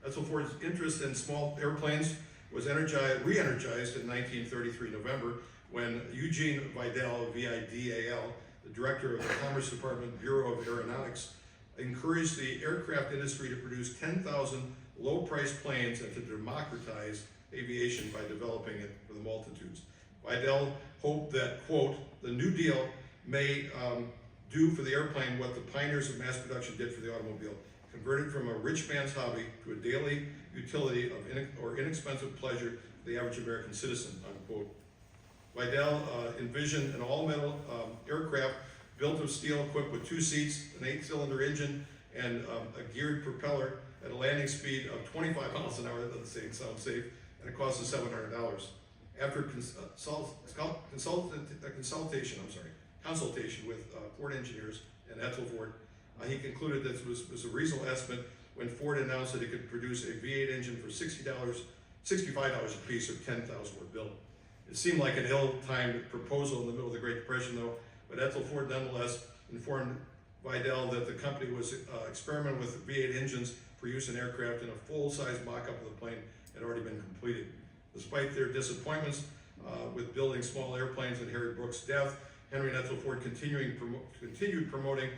Edsel Ford's interest in small airplanes was re-energized in 1933 November when Eugene Vidal, V-I-D-A-L, the director of the Commerce Department Bureau of Aeronautics, encouraged the aircraft industry to produce 10,000 low-priced planes and to democratize aviation by developing it for the multitudes. Vidal hoped that, quote, "the New Deal may do for the airplane what the pioneers of mass production did for the automobile, convert it from a rich man's hobby to a daily utility or inexpensive pleasure for the average American citizen," unquote. Vidal envisioned an all-metal aircraft built of steel, equipped with 2 seats, an 8-cylinder engine, and a geared propeller at a landing speed of 25 miles an hour. That doesn't sound safe, and it cost us $700. After consultation with Ford engineers and Edsel Ford, he concluded that it was a reasonable estimate when Ford announced that it could produce a V8 engine for $65 a piece, or $10,000 were built. It seemed like an ill-timed proposal in the middle of the Great Depression, though, but Edsel Ford nonetheless informed Vidal that the company was experimenting with V8 engines for use in aircraft, and a full-size mock-up of the plane had already been completed. Despite their disappointments with building small airplanes and Harry Brooks' death, Henry and Edsel Ford continued promoting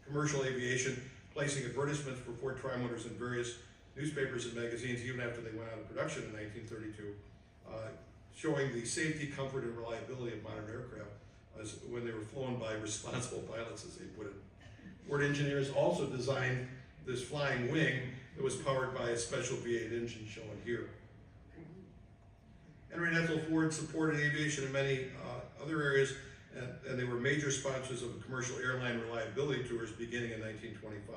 commercial aviation, placing advertisements for Ford Trimotors in various newspapers and magazines even after they went out of production in 1932, showing the safety, comfort, and reliability of modern aircraft as when they were flown by responsible pilots, as they put it. Ford engineers also designed this flying wing that was powered by a special V8 engine shown here. Henry and Edsel Ford supported aviation in many other areas, and they were major sponsors of commercial airline reliability tours beginning in 1925.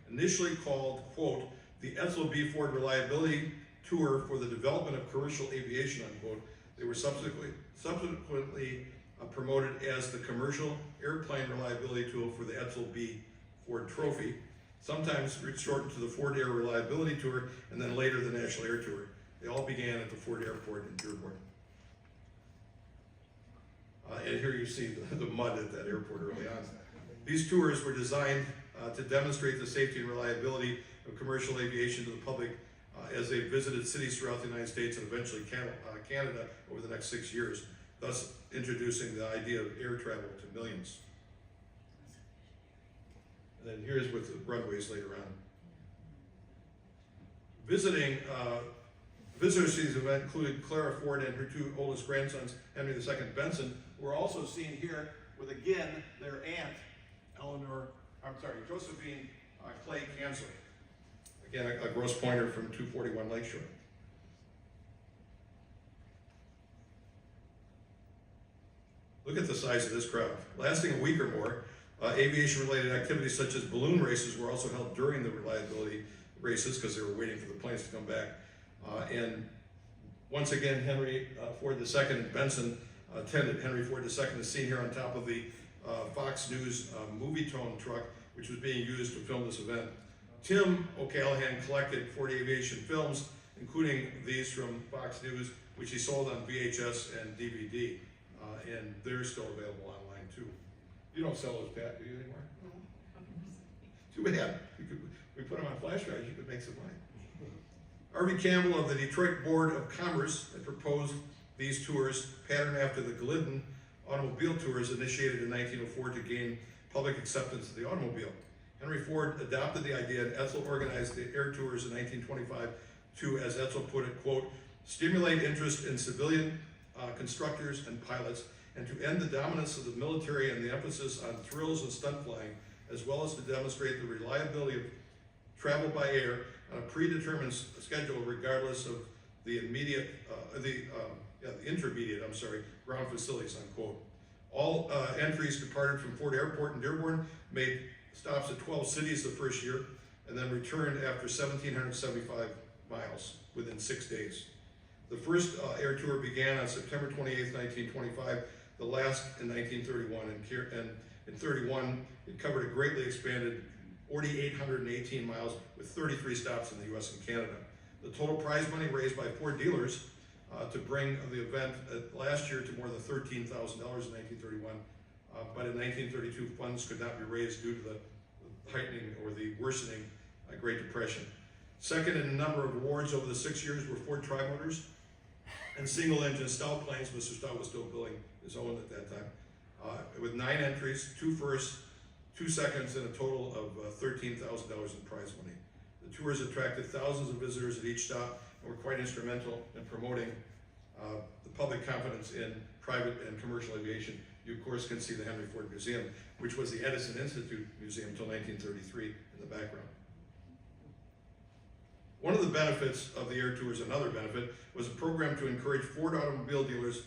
Initially called, quote, the Edsel B. Ford Reliability Tour for the Development of Commercial Aviation, unquote, they were subsequently promoted as the Commercial Airplane Reliability Tour for the Edsel B. Ford Trophy, sometimes shortened to the Ford Air Reliability Tour, and then later the National Air Tour. They all began at the Ford Airport in Dearborn. And here you see the mud at that airport early on. These tours were designed to demonstrate the safety and reliability of commercial aviation to the public as they visited cities throughout the United States and eventually Canada over the next 6 years, thus introducing the idea of air travel to millions. And then here's with the runways later on. Visitors to this event included Clara Ford and her 2 oldest grandsons, Henry II Benson, who are also seen here with, again, their aunt, Josephine Clay Cancel. Again, a Grosse Pointer from 241 Lakeshore. Look at the size of this crowd. Lasting a week or more, aviation-related activities such as balloon races were also held during the reliability races because they were waiting for the planes to come back. And once again, Henry Ford II and Benson attended. Henry Ford II is seen here on top of the Fox News movie tone truck, which was being used to film this event. Tim O'Callahan collected Ford Aviation films, including these from Fox News, which he sold on VHS and DVD, and they're still available online too. You don't sell those, Pat, do you anymore? No. Too bad. We put them on flash drives, you could make some money. R.V. Campbell of the Detroit Board of Commerce had proposed these tours, patterned after the Glidden automobile tours initiated in 1904 to gain public acceptance of the automobile. Henry Ford adopted the idea, and Edsel organized the air tours in 1925 to, as Edsel put it, quote, stimulate interest in civilian constructors and pilots, and to end the dominance of the military and the emphasis on thrills and stunt flying, as well as to demonstrate the reliability of travel by air on a predetermined schedule, regardless of the intermediate ground facilities, unquote. All entries departed from Ford Airport in Dearborn, made stops at 12 cities the first year, and then returned after 1,775 miles within 6 days. The first air tour began on September 28, 1925, the last in 1931, and in 31, it covered a greatly expanded 4,818 miles with 33 stops in the US and Canada. The total prize money raised by Ford dealers to bring the event last year to more than $13,000 in 1931, but in 1932 funds could not be raised due to the heightening or the worsening Great Depression. Second in a number of awards over the 6 years were Ford Trimotors and single-engine Stout planes. Mr. Stout was still building his own at that time, with 9 entries, 2 firsts, 2 seconds, and a total of $13,000 in prize money. The tours attracted thousands of visitors at each stop and were quite instrumental in promoting the public confidence in private and commercial aviation. You, of course, can see the Henry Ford Museum, which was the Edison Institute Museum until 1933 in the background. One of the benefits of the air tours, another benefit, was a program to encourage Ford automobile dealers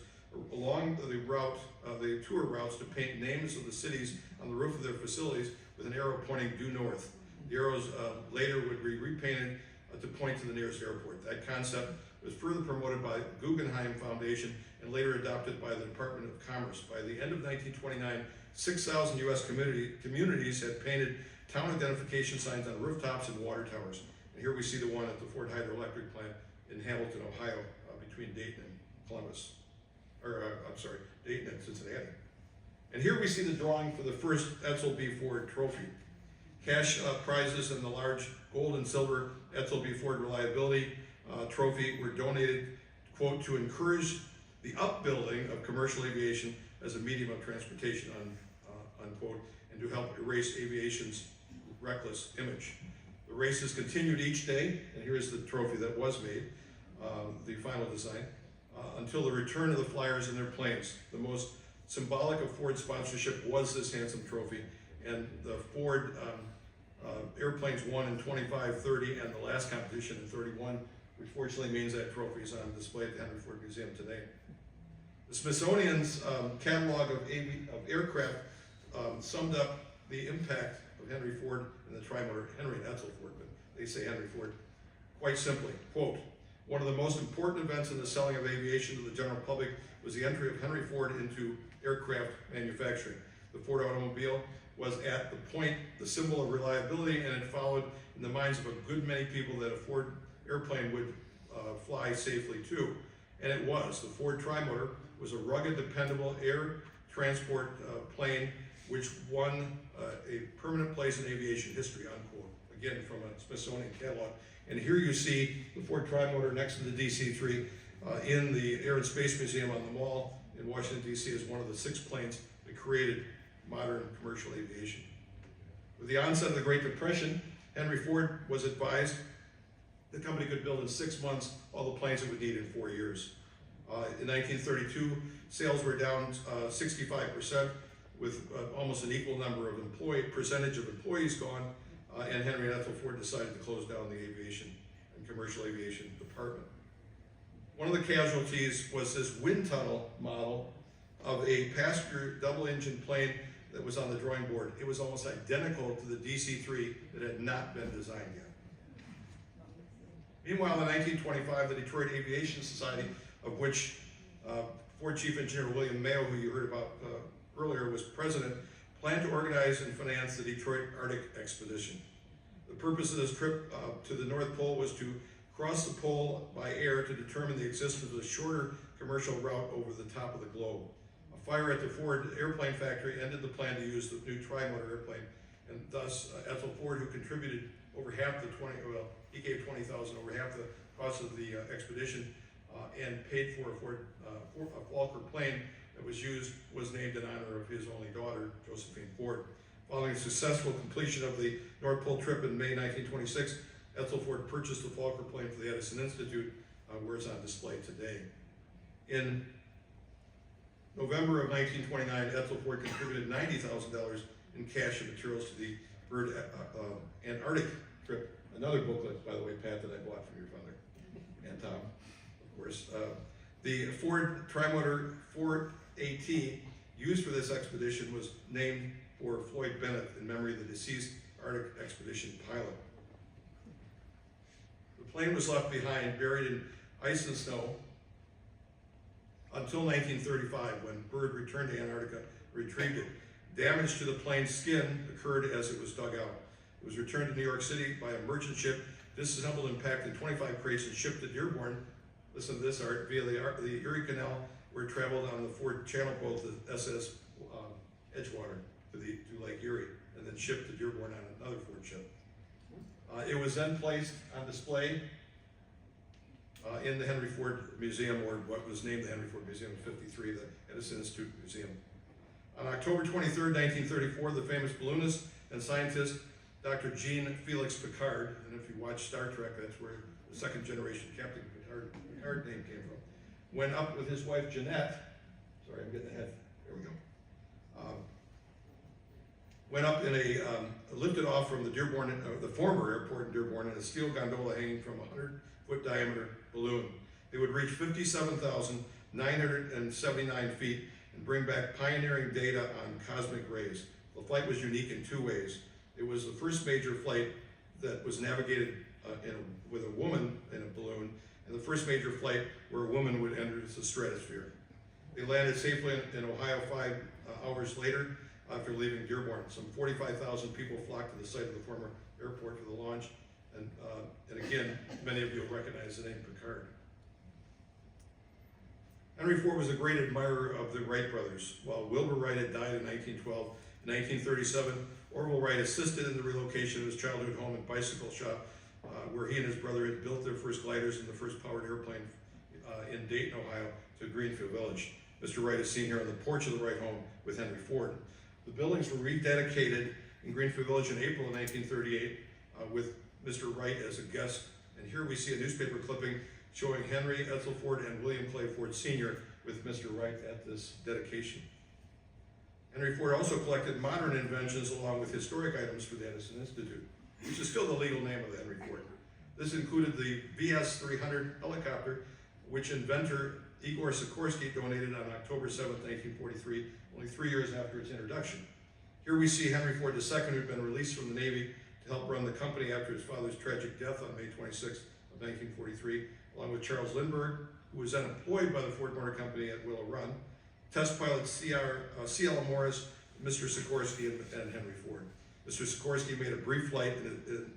along the route, the tour routes, to paint names of the cities on the roof of their facilities with an arrow pointing due north. The arrows later would be repainted to point to the nearest airport. That concept was further promoted by Guggenheim Foundation and later adopted by the Department of Commerce. By the end of 1929, 6,000 U.S. communities had painted town identification signs on rooftops and water towers. And here we see the one at the Ford Hydroelectric plant in Hamilton, Ohio, between Dayton and Columbus. Dayton and Cincinnati. And here we see the drawing for the first Edsel B. Ford trophy. Cash prizes and the large gold and silver Edsel B. Ford reliability trophy were donated, quote, to encourage the upbuilding of commercial aviation as a medium of transportation, unquote, and to help erase aviation's reckless image. The races continued each day, and here's the trophy that was made, the final design, until the return of the flyers in their planes. The most symbolic of Ford's sponsorship was this handsome trophy, and the Ford airplanes won in 25, 30, and the last competition in 31, which fortunately means that trophy is on display at the Henry Ford Museum today. The Smithsonian's catalog of aircraft summed up the impact of Henry Ford and the Trimotor, Henry and Edsel Ford, but they say Henry Ford, quite simply, quote, one of the most important events in the selling of aviation to the general public was the entry of Henry Ford into aircraft manufacturing. The Ford automobile was at the point, the symbol of reliability, and it followed in the minds of a good many people that a Ford airplane would fly safely too. And it was. The Ford Trimotor was a rugged, dependable air transport plane which won a permanent place in aviation history, unquote. Again, from a Smithsonian catalog. And here you see the Ford Trimotor next to the DC-3 in the Air and Space Museum on the Mall in Washington, D.C. as one of the 6 planes that created modern commercial aviation. With the onset of the Great Depression, Henry Ford was advised the company could build in 6 months all the planes it would need in 4 years. In 1932, sales were down 65%, with almost an equal number of percentage of employees gone, and Henry and Edsel Ford decided to close down the aviation and commercial aviation department. One of the casualties was this wind tunnel model of a passenger double-engine plane that was on the drawing board. It was almost identical to the DC-3 that had not been designed yet. Meanwhile, in 1925, the Detroit Aviation Society, of which Ford Chief Engineer William Mayo, who you heard about earlier, was president, planned to organize and finance the Detroit Arctic Expedition. The purpose of this trip to the North Pole was to cross the pole by air to determine the existence of a shorter commercial route over the top of the globe. A fire at the Ford airplane factory ended the plan to use the new Trimotor airplane, and thus Edsel Ford, who contributed over half the he gave $20,000, over half the cost of the expedition, and paid for a Fokker plane that was used, was named in honor of his only daughter, Josephine Ford. Following the successful completion of the North Pole trip in May 1926, Edsel Ford purchased the Fokker plane for the Edison Institute, where it's on display today. In November of 1929, Edsel Ford contributed $90,000 in cash and materials to the Bird Antarctic trip. Another booklet, by the way, Pat, that I bought from your father and Tom, of course. The Ford Trimotor 4AT used for this expedition was named for Floyd Bennett in memory of the deceased Arctic expedition pilot. The plane was left behind, buried in ice and snow, until 1935, when Byrd returned to Antarctica, retrieved it. Damage to the plane's skin occurred as it was dug out. It was returned to New York City by a merchant ship, disassembled and packed in 25 crates and shipped to Dearborn, listen to this, Art, via the Erie Canal, where it traveled on the Ford Channel boat, the SS Edgewater, to Lake Erie, and then shipped to Dearborn on another Ford ship. It was then placed on display in the Henry Ford Museum, or what was named the Henry Ford Museum in '53, the Edison Institute Museum. On October 23rd, 1934, the famous balloonist and scientist, Dr. Jean Felix Picard, and if you watch Star Trek, that's where the second generation Captain Picard name came from, went up with his wife Jeanette, sorry, I'm getting ahead, there we go, went up in lifted off from the Dearborn, the former airport in Dearborn, in a steel gondola hanging from a 100-foot diameter balloon. They would reach 57,900 979 feet and bring back pioneering data on cosmic rays. The flight was unique in two ways. It was the first major flight that was navigated with a woman in a balloon, and the first major flight where a woman would enter the stratosphere. They landed safely in Ohio 5 hours later after leaving Dearborn. Some 45,000 people flocked to the site of the former airport for the launch, and again, many of you will recognize the name Picard. Henry Ford was a great admirer of the Wright brothers. While Wilbur Wright had died in 1912, in 1937, Orville Wright assisted in the relocation of his childhood home and bicycle shop, where he and his brother had built their first gliders and the first powered airplane in Dayton, Ohio, to Greenfield Village. Mr. Wright is seen here on the porch of the Wright home with Henry Ford. The buildings were rededicated in Greenfield Village in April of 1938 with Mr. Wright as a guest. And here we see a newspaper clipping showing Henry Edsel Ford and William Clay Ford Sr. with Mr. Wright at this dedication. Henry Ford also collected modern inventions along with historic items for the Edison Institute, which is still the legal name of Henry Ford. This included the VS-300 helicopter, which inventor Igor Sikorsky donated on October 7, 1943, only 3 years after its introduction. Here we see Henry Ford II, who had been released from the Navy to help run the company after his father's tragic death on May 26 of 1943, along with Charles Lindbergh, who was then employed by the Ford Motor Company at Willow Run, test pilot C.L. Morris, Mr. Sikorsky, and Henry Ford. Mr. Sikorsky made a brief flight in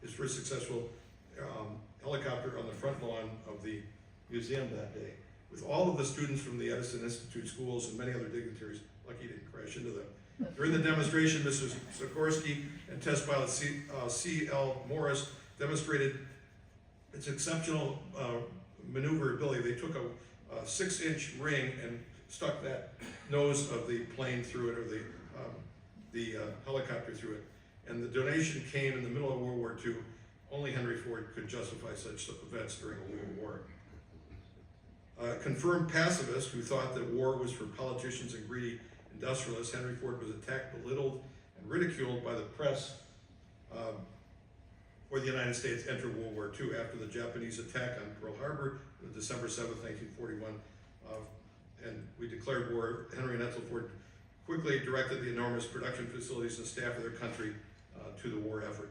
his first successful helicopter on the front lawn of the museum that day, with all of the students from the Edison Institute schools and many other dignitaries. Lucky he didn't crash into them. During the demonstration, Mr. Sikorsky and test pilot C.L. Morris demonstrated its exceptional maneuverability. They took a 6-inch ring and stuck that nose of the plane through it, or the helicopter through it. And the donation came in the middle of World War II. Only Henry Ford could justify such events during a world war. A confirmed pacifist who thought that war was for politicians and greedy industrialists, Henry Ford was attacked, belittled, and ridiculed by the press for the United States entered World War II after the Japanese attack on Pearl Harbor on December 7, 1941. And we declared war. Henry and Edsel Ford quickly directed the enormous production facilities and staff of their country to the war effort.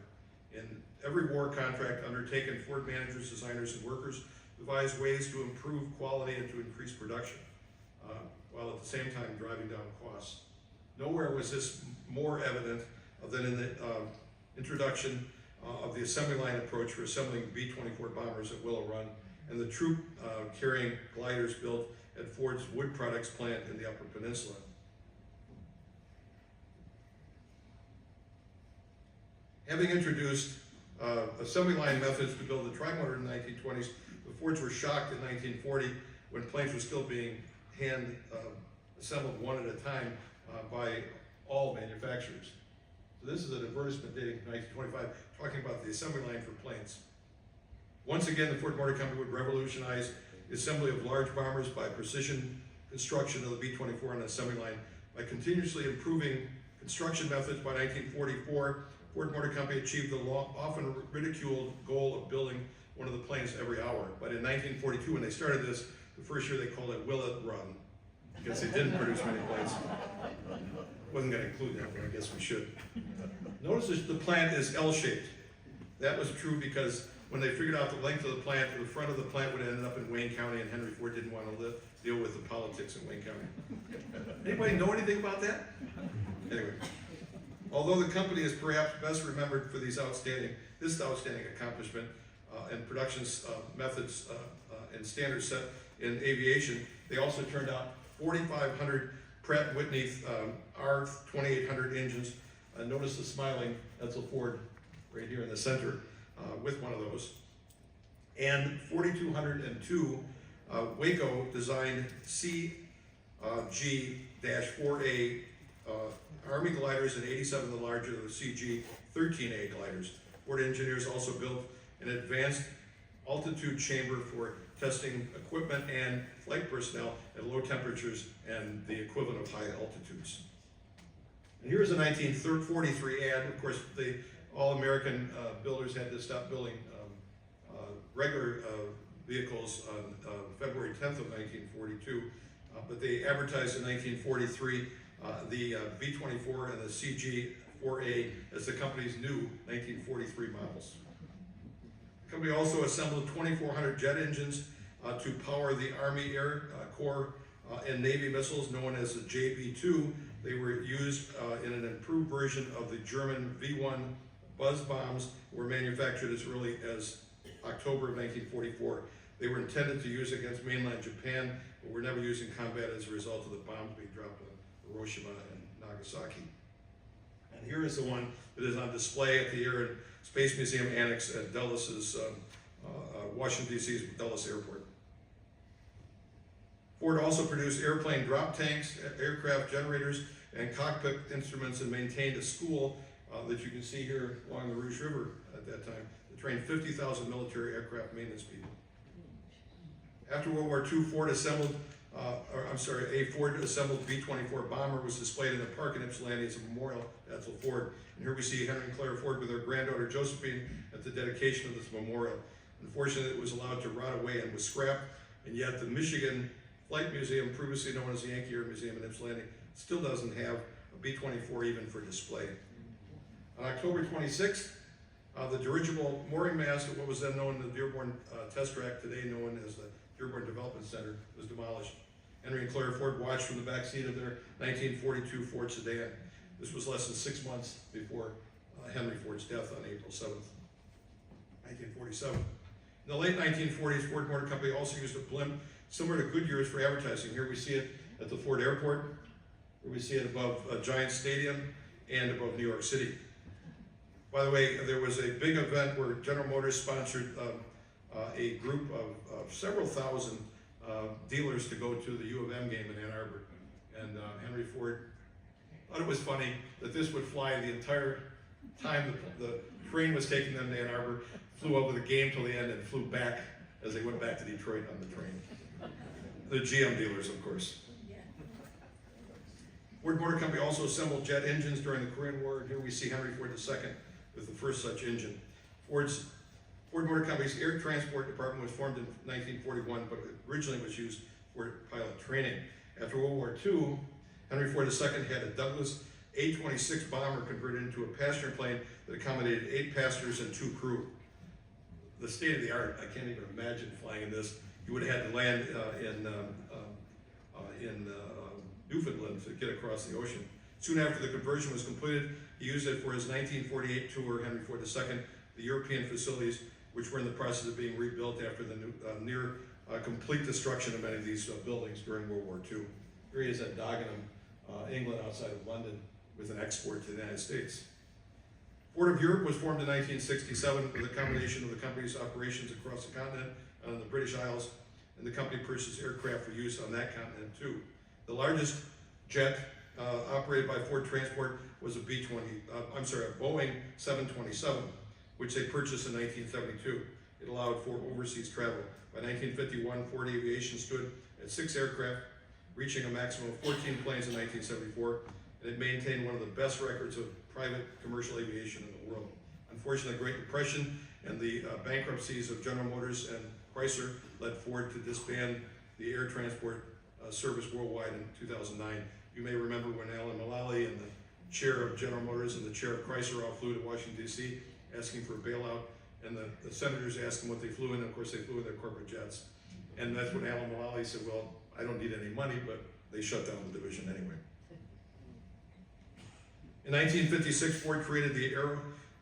In every war contract undertaken, Ford managers, designers, and workers devised ways to improve quality and to increase production, while at the same time driving down costs. Nowhere was this more evident than in the introduction of the assembly line approach for assembling B-24 bombers at Willow Run and the troop carrying gliders built at Ford's Wood Products plant in the Upper Peninsula. Having introduced assembly line methods to build the Trimotor in the 1920s, the Fords were shocked in 1940 when planes were still being hand assembled one at a time by all manufacturers. So this is an advertisement dating from 1925 talking about the assembly line for planes. Once again, the Ford Motor Company would revolutionize the assembly of large bombers by precision construction of the B-24 on the assembly line. By continuously improving construction methods, by 1944, Ford Motor Company achieved the often ridiculed goal of building one of the planes every hour. But in 1942, when they started this, the first year they called it Will It Run, because they didn't produce many planes. Wasn't going to include that, but I guess we should. Notice that the plant is L-shaped. That was true because when they figured out the length of the plant, the front of the plant would end up in Wayne County, and Henry Ford didn't want to deal with the politics in Wayne County. Anybody know anything about that? Anyway, although the company is perhaps best remembered for this outstanding accomplishment and production methods and standards set in aviation, they also turned out 4,500 Pratt & Whitney R2800 engines. Notice the smiling Edsel Ford right here in the center with one of those. And 4,202 Waco designed CG-4A Army gliders and 87 of the larger CG-13A gliders. Ford engineers also built an advanced altitude chamber for testing equipment and flight personnel at low temperatures and the equivalent of high altitudes. And here's a 1943 ad. Of course, all American builders had to stop building regular vehicles on February 10th of 1942, but they advertised in 1943 the B-24 and the CG-4A as the company's new 1943 models. The company also assembled 2,400 jet engines to power the Army Air Corps and Navy missiles known as the JB-2. They were used in an improved version of the German V-1 Buzz bombs, were manufactured as early as October of 1944. They were intended to use against mainland Japan, but were never used in combat as a result of the bombs being dropped on Hiroshima and Nagasaki. And here is the one that is on display at the Air and Space Museum Annex at Dulles' Washington, D.C.'s Dulles Airport. Ford also produced airplane drop tanks, aircraft generators, and cockpit instruments, and maintained a school that you can see here along the Rouge River at that time that trained 50,000 military aircraft maintenance people. After World War II, a Ford assembled B-24 bomber was displayed in a park in Ypsilanti as a memorial to Edsel Ford. And here we see Henry and Claire Ford with their granddaughter Josephine at the dedication of this memorial. Unfortunately, it was allowed to rot away and was scrapped, and yet the Michigan Flight Museum, previously known as the Yankee Air Museum in Ypsilanti, still doesn't have a B-24 even for display. On October 26th, the dirigible mooring mast at what was then known as the Dearborn Test Track, today known as the Dearborn Development Center, was demolished. Henry and Claire Ford watched from the back seat of their 1942 Ford sedan. This was less than 6 months before Henry Ford's death on April 7th, 1947. In the late 1940s, Ford Motor Company also used a blimp similar to Goodyear's for advertising. Here we see it at the Ford Airport, where we see it above Giant Stadium and above New York City. By the way, there was a big event where General Motors sponsored a group of several thousand dealers to go to the U of M game in Ann Arbor. And Henry Ford thought it was funny that this would fly the entire time the train was taking them to Ann Arbor, flew over the game till the end, and flew back as they went back to Detroit on the train. The GM dealers, of course. Ford Motor Company also assembled jet engines during the Korean War. Here we see Henry Ford II with the first such engine. Ford Motor Company's Air Transport Department was formed in 1941, but originally was used for pilot training. After World War II, Henry Ford II had a Douglas A-26 bomber converted into a passenger plane that accommodated 8 passengers and 2 crew. The state of the art, I can't even imagine flying in this. You would have had to land in Newfoundland to get across the ocean. Soon after the conversion was completed, he used it for his 1948 tour, Henry Ford II, the European facilities, which were in the process of being rebuilt after the near complete destruction of many of these buildings during World War II. Here he is at Dagenham, England, outside of London, with an export to the United States. Ford of Europe was formed in 1967 with a combination of the company's operations across the continent and on the British Isles, and the company purchased aircraft for use on that continent too. The largest jet operated by Ford Transport was a Boeing 727, which they purchased in 1972. It allowed for overseas travel. By 1951, Ford Aviation stood at 6 aircraft, reaching a maximum of 14 planes in 1974, and it maintained one of the best records of private commercial aviation in the world. Unfortunately, the Great Depression and the bankruptcies of General Motors and Chrysler led Ford to disband the air transport service worldwide in 2009. You may remember when Alan Mulally and the chair of General Motors and the chair of Chrysler all flew to Washington, D.C., asking for a bailout, and the senators asked them what they flew in, and of course they flew in their corporate jets. And that's when Alan Mulally said, well, I don't need any money, but they shut down the division anyway. In 1956, Ford created the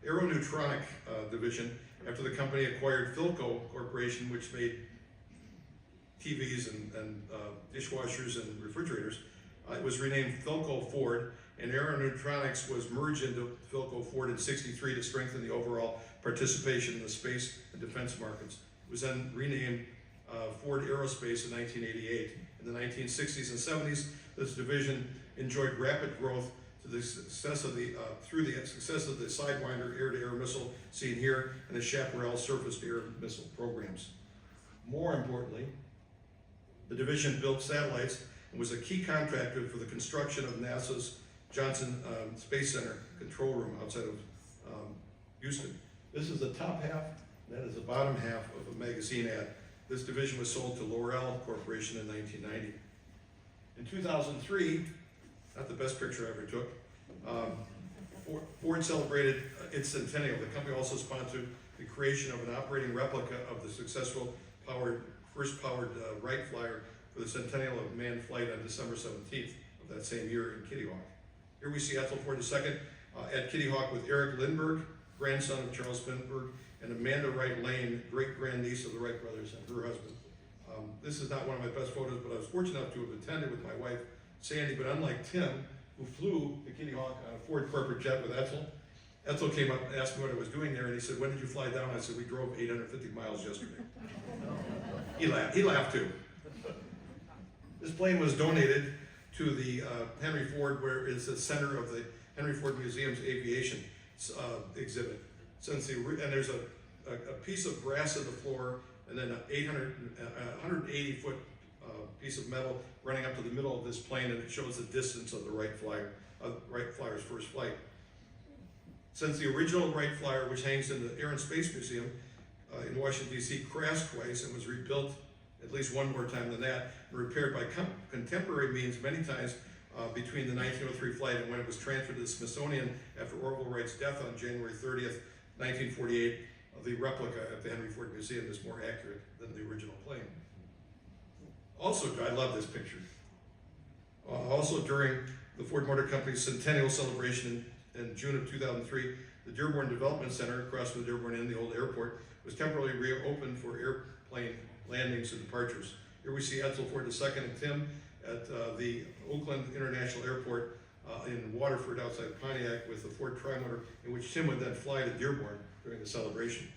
Aeroneutronic division after the company acquired Philco Corporation, which made TVs and dishwashers and refrigerators. It was renamed Philco Ford, and Aeronutronics was merged into Philco Ford in '63 to strengthen the overall participation in the space and defense markets. It was then renamed Ford Aerospace in 1988. In the 1960s and 70s, this division enjoyed rapid growth through the success of the Sidewinder air-to-air missile seen here and the Chaparral surface-to-air missile programs. More importantly, the division built satellites and was a key contractor for the construction of NASA's Johnson Space Center control room outside of Houston. This is the top half, that is the bottom half of a magazine ad. This division was sold to L'Oreal Corporation in 1990. In 2003, not the best picture I ever took, Ford celebrated its centennial. The company also sponsored the creation of an operating replica of the successful first powered Wright Flyer for the centennial of manned flight on December 17th of that same year in Kitty Hawk. Here we see Edsel Ford II at Kitty Hawk with Eric Lindbergh, grandson of Charles Lindbergh, and Amanda Wright Lane, great-grandniece of the Wright brothers and her husband. This is not one of my best photos, but I was fortunate enough to have attended with my wife, Sandy, but unlike Tim, who flew to Kitty Hawk on a Ford corporate jet with Edsel, Edsel came up and asked me what I was doing there, and he said, "When did you fly down?" I said, "We drove 850 miles yesterday." He laughed too. This plane was donated to the Henry Ford, where it's the center of the Henry Ford Museum's aviation exhibit. And there's a piece of brass on the floor, and then an 180-foot piece of metal running up to the middle of this plane, and it shows the distance of the Wright Flyer's first flight. Since the original Wright Flyer, which hangs in the Air and Space Museum in Washington, D.C., crashed twice and was rebuilt at least one more time than that, and repaired by contemporary means many times between the 1903 flight and when it was transferred to the Smithsonian after Orville Wright's death on January 30th, 1948, the replica at the Henry Ford Museum is more accurate than the original plane. Also, I love this picture. Also during the Ford Motor Company's Centennial celebration in June of 2003, the Dearborn Development Center across from the Dearborn Inn, the old airport, was temporarily reopened for airplane landings and departures. Here we see Edsel Ford II and Tim at the Oakland International Airport in Waterford outside Pontiac with the Ford Trimotor, in which Tim would then fly to Dearborn during the celebration.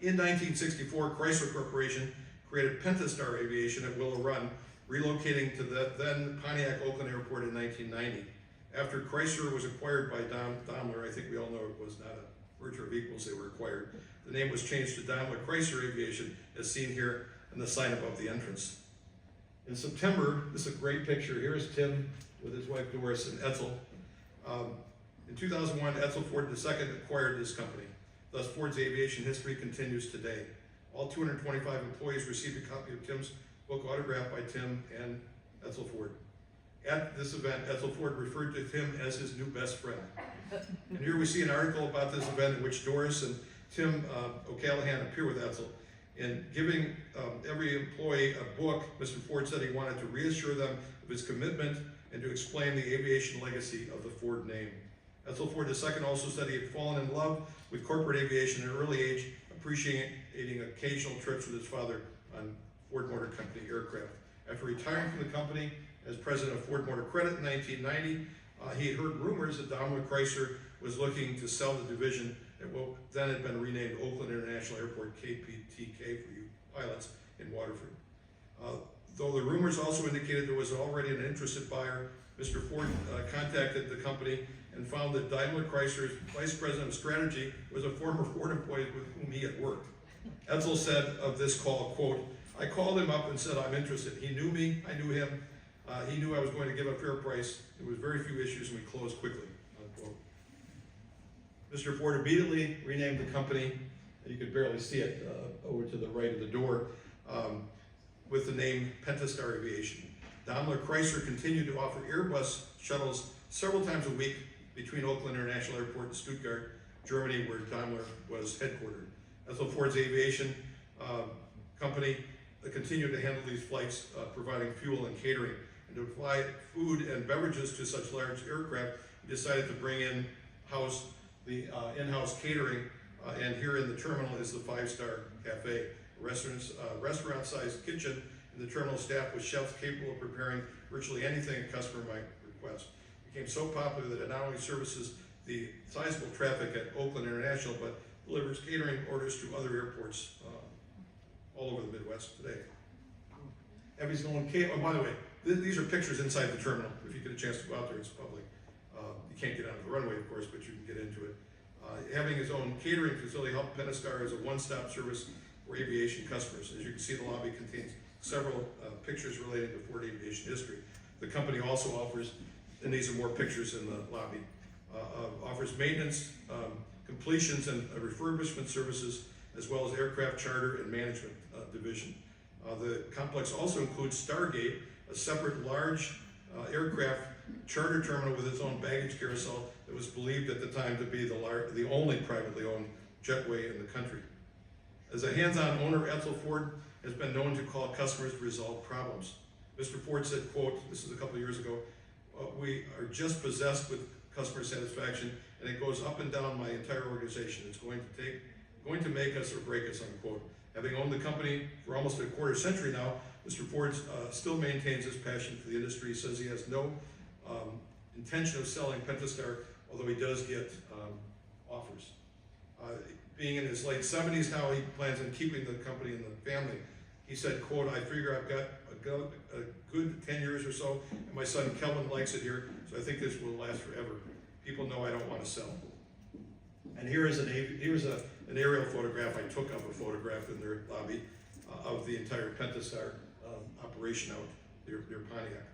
In 1964, Chrysler Corporation created Pentastar Aviation at Willow Run, relocating to the then Pontiac Oakland Airport in 1990. After Chrysler was acquired by Daimler, I think we all know it was not a merger of equals, they were acquired. The name was changed to Daimler Chrysler Aviation, as seen here in the sign above the entrance. In September, this is a great picture. Here's Tim with his wife Doris and Edsel. In 2001, Edsel Ford II acquired this company. Thus, Ford's aviation history continues today. All 225 employees received a copy of Tim's book autographed by Tim and Edsel Ford. At this event, Edsel Ford referred to Tim as his new best friend. And here we see an article about this event in which Doris and Tim O'Callaghan appear with Edsel. In giving every employee a book, Mr. Ford said he wanted to reassure them of his commitment and to explain the aviation legacy of the Ford name. Edsel Ford II also said he had fallen in love with corporate aviation at an early age, appreciating occasional trips with his father on Ford Motor Company aircraft. After retiring from the company as president of Ford Motor Credit in 1990, he had heard rumors that Daimler Chrysler was looking to sell the division at what then had been renamed Oakland International Airport, KPTK for you pilots, in Waterford. Though the rumors also indicated there was already an interested buyer, Mr. Ford contacted the company and found that Daimler Chrysler's vice president of strategy was a former Ford employee with whom he had worked. Edsel said of this call, quote, "I called him up and said I'm interested. He knew me, I knew him. He knew I was going to give a fair price. There was very few issues and we closed quickly," unquote. Mr. Ford immediately renamed the company, and you could barely see it over to the right of the door, with the name Pentastar Aviation. Daimler Chrysler continued to offer Airbus shuttles several times a week between Oakland International Airport and Stuttgart, Germany, where Daimler was headquartered. Edsel Ford's aviation company continued to handle these flights, providing fuel and catering. And to provide food and beverages to such large aircraft, he decided to bring in-house the in-house catering, and here in the terminal is the five-star cafe, restaurant-sized kitchen, and the terminal staff with chefs capable of preparing virtually anything a customer might request. It became so popular that it not only services the sizable traffic at Oakland International, but delivers catering orders to other airports all over the Midwest today. Evi's own oh, by the way, these are pictures inside the terminal. If you get a chance to go out there, it's public. You can't get onto the runway, of course, but you can get into it. Having its own catering facility helped Pentastar as a one-stop service for aviation customers. As you can see, the lobby contains several pictures relating to Ford aviation history. The company also offers, and these are more pictures in the lobby, offers maintenance, completions, and refurbishment services, as well as aircraft charter and management division. The complex also includes Stargate, a separate large aircraft charter terminal with its own baggage carousel that was believed at the time to be the only privately owned jetway in the country. As a hands-on owner, Edsel Ford has been known to call customers to resolve problems. Mr. Ford said, quote, this is a couple of years ago, we are just possessed with customer satisfaction, and it goes up and down my entire organization. It's going to make us or break us, unquote. Having owned the company for almost a quarter century now, Mr. Ford still maintains his passion for the industry. He says he has no intention of selling Pentastar, although he does get offers. Being in his late 70s now, he plans on keeping the company in the family. He said, quote, I figure I've got a good 10 years or so, and my son Kelvin likes it here, so I think this will last forever. People know I don't want to sell. And here's an aerial photograph I took of a photograph in their lobby of the entire Pentastar operation out near Pontiac.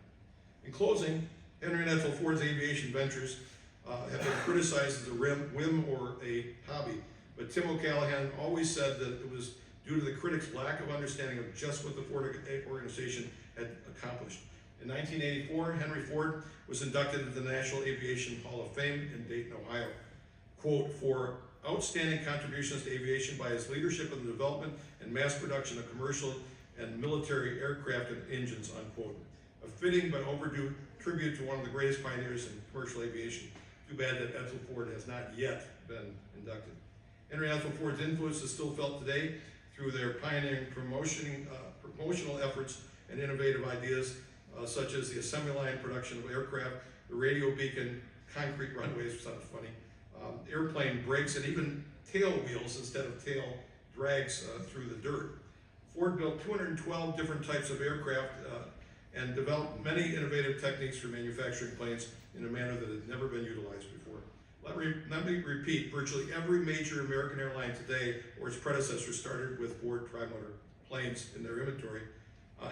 In closing, Henry and Edsel Ford's aviation ventures have been criticized as a whim or a hobby, but Tim O'Callahan always said that it was due to the critics' lack of understanding of just what the Ford organization had accomplished. In 1984, Henry Ford was inducted into the National Aviation Hall of Fame in Dayton, Ohio. Quote, for outstanding contributions to aviation by his leadership in the development and mass production of commercial and military aircraft and engines, unquote. A fitting but overdue tribute to one of the greatest pioneers in commercial aviation. Too bad that Edsel Ford has not yet been inducted. Henry and Edsel Ford's influence is still felt today through their pioneering promotional efforts and innovative ideas, such as the assembly line production of aircraft, the radio beacon, concrete runways, sounds funny, airplane brakes, and even tail wheels instead of tail drags through the dirt. Ford built 212 different types of aircraft and developed many innovative techniques for manufacturing planes in a manner that had never been utilized before. Let me repeat, virtually every major American airline today or its predecessor started with Ford Trimotor planes in their inventory.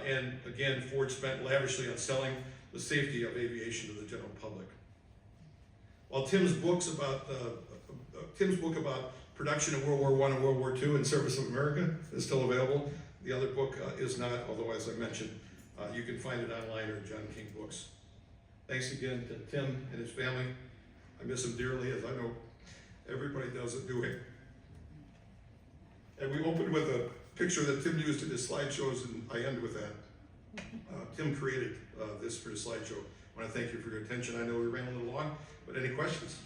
And again, Ford spent lavishly on selling the safety of aviation to the general public. While Tim's book about production in World War I and World War II in service of America is still available, the other book is not, although as I mentioned, you can find it online or John King Books. Thanks again to Tim and his family. I miss him dearly, as I know everybody does at New Haven. And we opened with a picture that Tim used in his slideshows, and I end with that. Tim created this for his slideshow. I want to thank you for your attention. I know we ran a little long, but any questions?